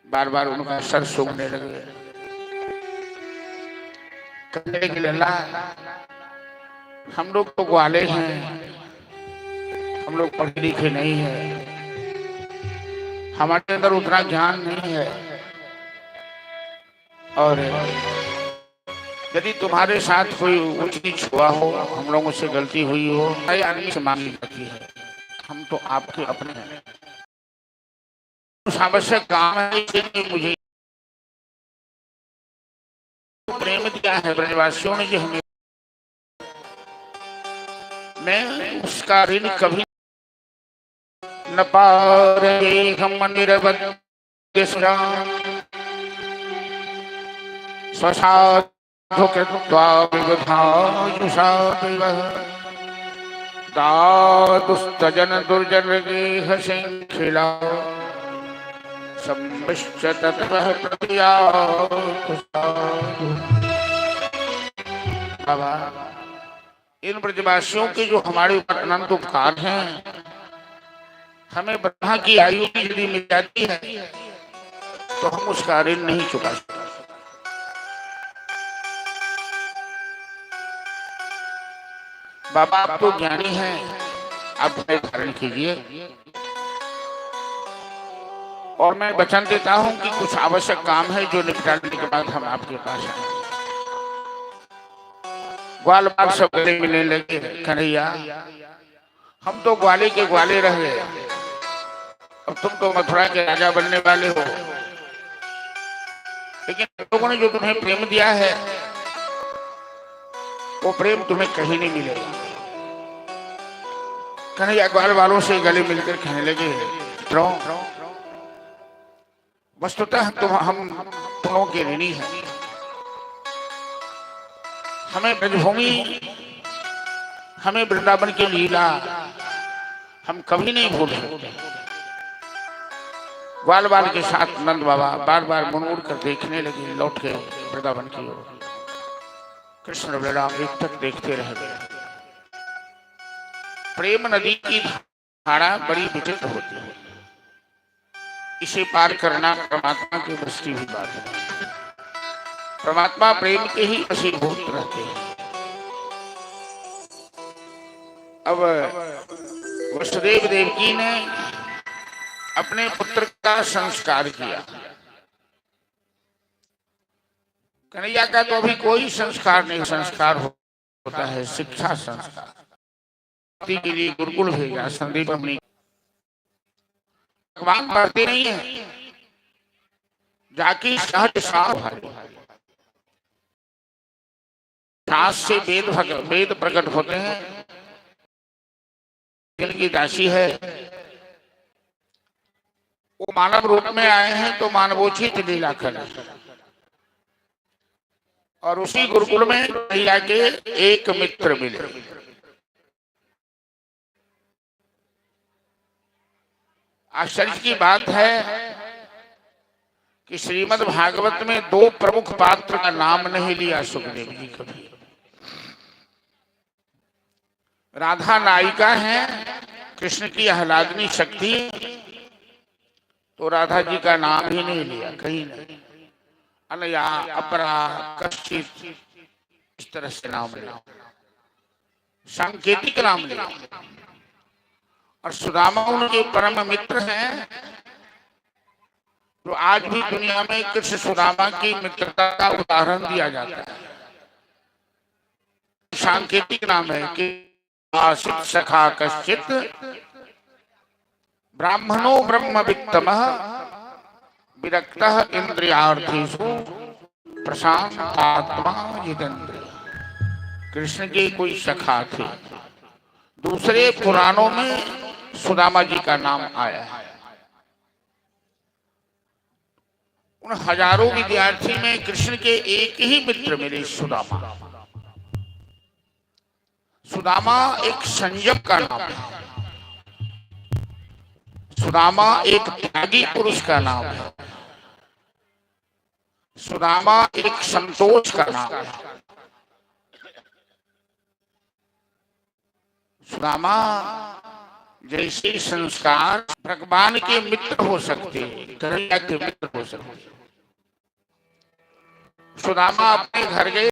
बार बार उनका सर सूखने लगे। कहने लगे लल्ला हम लोग तो ग्वाले हैं, हम लोग पढ़े लिखे नहीं है, हमारे अंदर उतना ज्ञान नहीं है, और यदि तुम्हारे साथ कोई ऊंच नीच हुआ हो, हम लोगों से गलती हुई हो, आदमी से मांगी जाती है। हम तो आपके अपने हैं। आवश्यक काम है, इसलिए मुझे प्रेम दिया है ब्रजवासियों ने जो हमें, मैं उसका ऋण कभी न पारे। हम निरवध्य स्वसाधु कृत्वा विबुधायुषादेव दादुस्तजन दुर्जन गेह शृंखला सम्मिश्च ततः प्रतियातु साधु। बाबा इन ब्रजवासियों के जो हमारे ऊपर अनंत उपकार हैं, हमें ब्रह्मा की आयु की यदि मिल जाती है तो हम उसका ऋण नहीं चुका सकते। बाबा आप तो ज्ञानी हैं, आप धारण कीजिए, और मैं वचन देता हूं कि कुछ आवश्यक काम है जो निपटाने के बाद हम आपके पास आएंगे। ग्वाल बाल सब गले मिलने लगे। कन्हैया हम तो ग्वाले के ग्वाले रह गए, अब तुम तो मथुरा के राजा बनने वाले हो, लेकिन लोगों ने जो तुम्हें प्रेम दिया है वो प्रेम तुम्हें कहीं नहीं मिलेगा। कन्हैया ग्वाल वालों से गले मिलकर कहने लगे, वस्तुतः हम तुमों के ऋणी हैं। हमें ब्रजभूमि, हमें वृंदावन की लीला हम कभी नहीं भूल सकते। ग्वाल बाल के साथ नंद बाबा बार बार मुड़ कर देखने लगे, लौट गए वृंदावन की ओर। कृष्ण बलराम एक तक देखते रह गए। प्रेम नदी की धारा बड़ी विचित्र होती है, इसे पार करना परमात्मा की बस की भी बात है। परमात्मा प्रेम के ही वशीभूत रहते हैं। अब वसुदेव देवकी ने अपने पुत्र का संस्कार किया। कन्हैया का तो अभी कोई संस्कार नहीं, संस्कार होता है शिक्षा संस्कार। के लिए गुरुकुल भेजा, संदीप अपनी भगवान पढ़ते नहीं है, जाके सहज सास से वेद प्रकट होते हैं। की दासी है, वो मानव रूप में आए हैं तो मानवोचित लीला करें, और उसी गुरुकुल में कन्हैया के एक मित्र मिले। आश्चर्य की बात है कि श्रीमद् भागवत में दो प्रमुख पात्र का नाम नहीं लिया सुखदेव जी कभी। राधा नायिका है, कृष्ण की आह्लादनी शक्ति, तो राधा जी का नाम ही नहीं लिया कहीं नहीं। अनया, अपरा, कश्चित, इस तरह से नाम लिया, सांकेतिक नाम लिया। और सुदामा उनके परम मित्र हैं, तो आज भी दुनिया में कृष्ण सुदामा की मित्रता का उदाहरण दिया जाता है। सांकेतिक नाम है कि आसित सखा कश्चित ब्राह्मणो ब्रह्म वित्तमः विरक्तः इंद्रियार्थेषु प्रशांत आत्मा जितेंद्रिय। कृष्ण के कोई सखा थे। दूसरे पुराणों में सुदामा जी का नाम आया है। उन हजारों विद्यार्थी में कृष्ण के एक ही मित्र मिले, सुदामा। सुदामा एक संयम का नाम है। सुदामा एक त्यागी पुरुष का नाम है। सुदामा एक संतोष का नाम है। सुदामा जैसे संस्कार भगवान के मित्र हो सकते, कन्हैया के मित्र हो सकते। सुदामा अपने घर गए,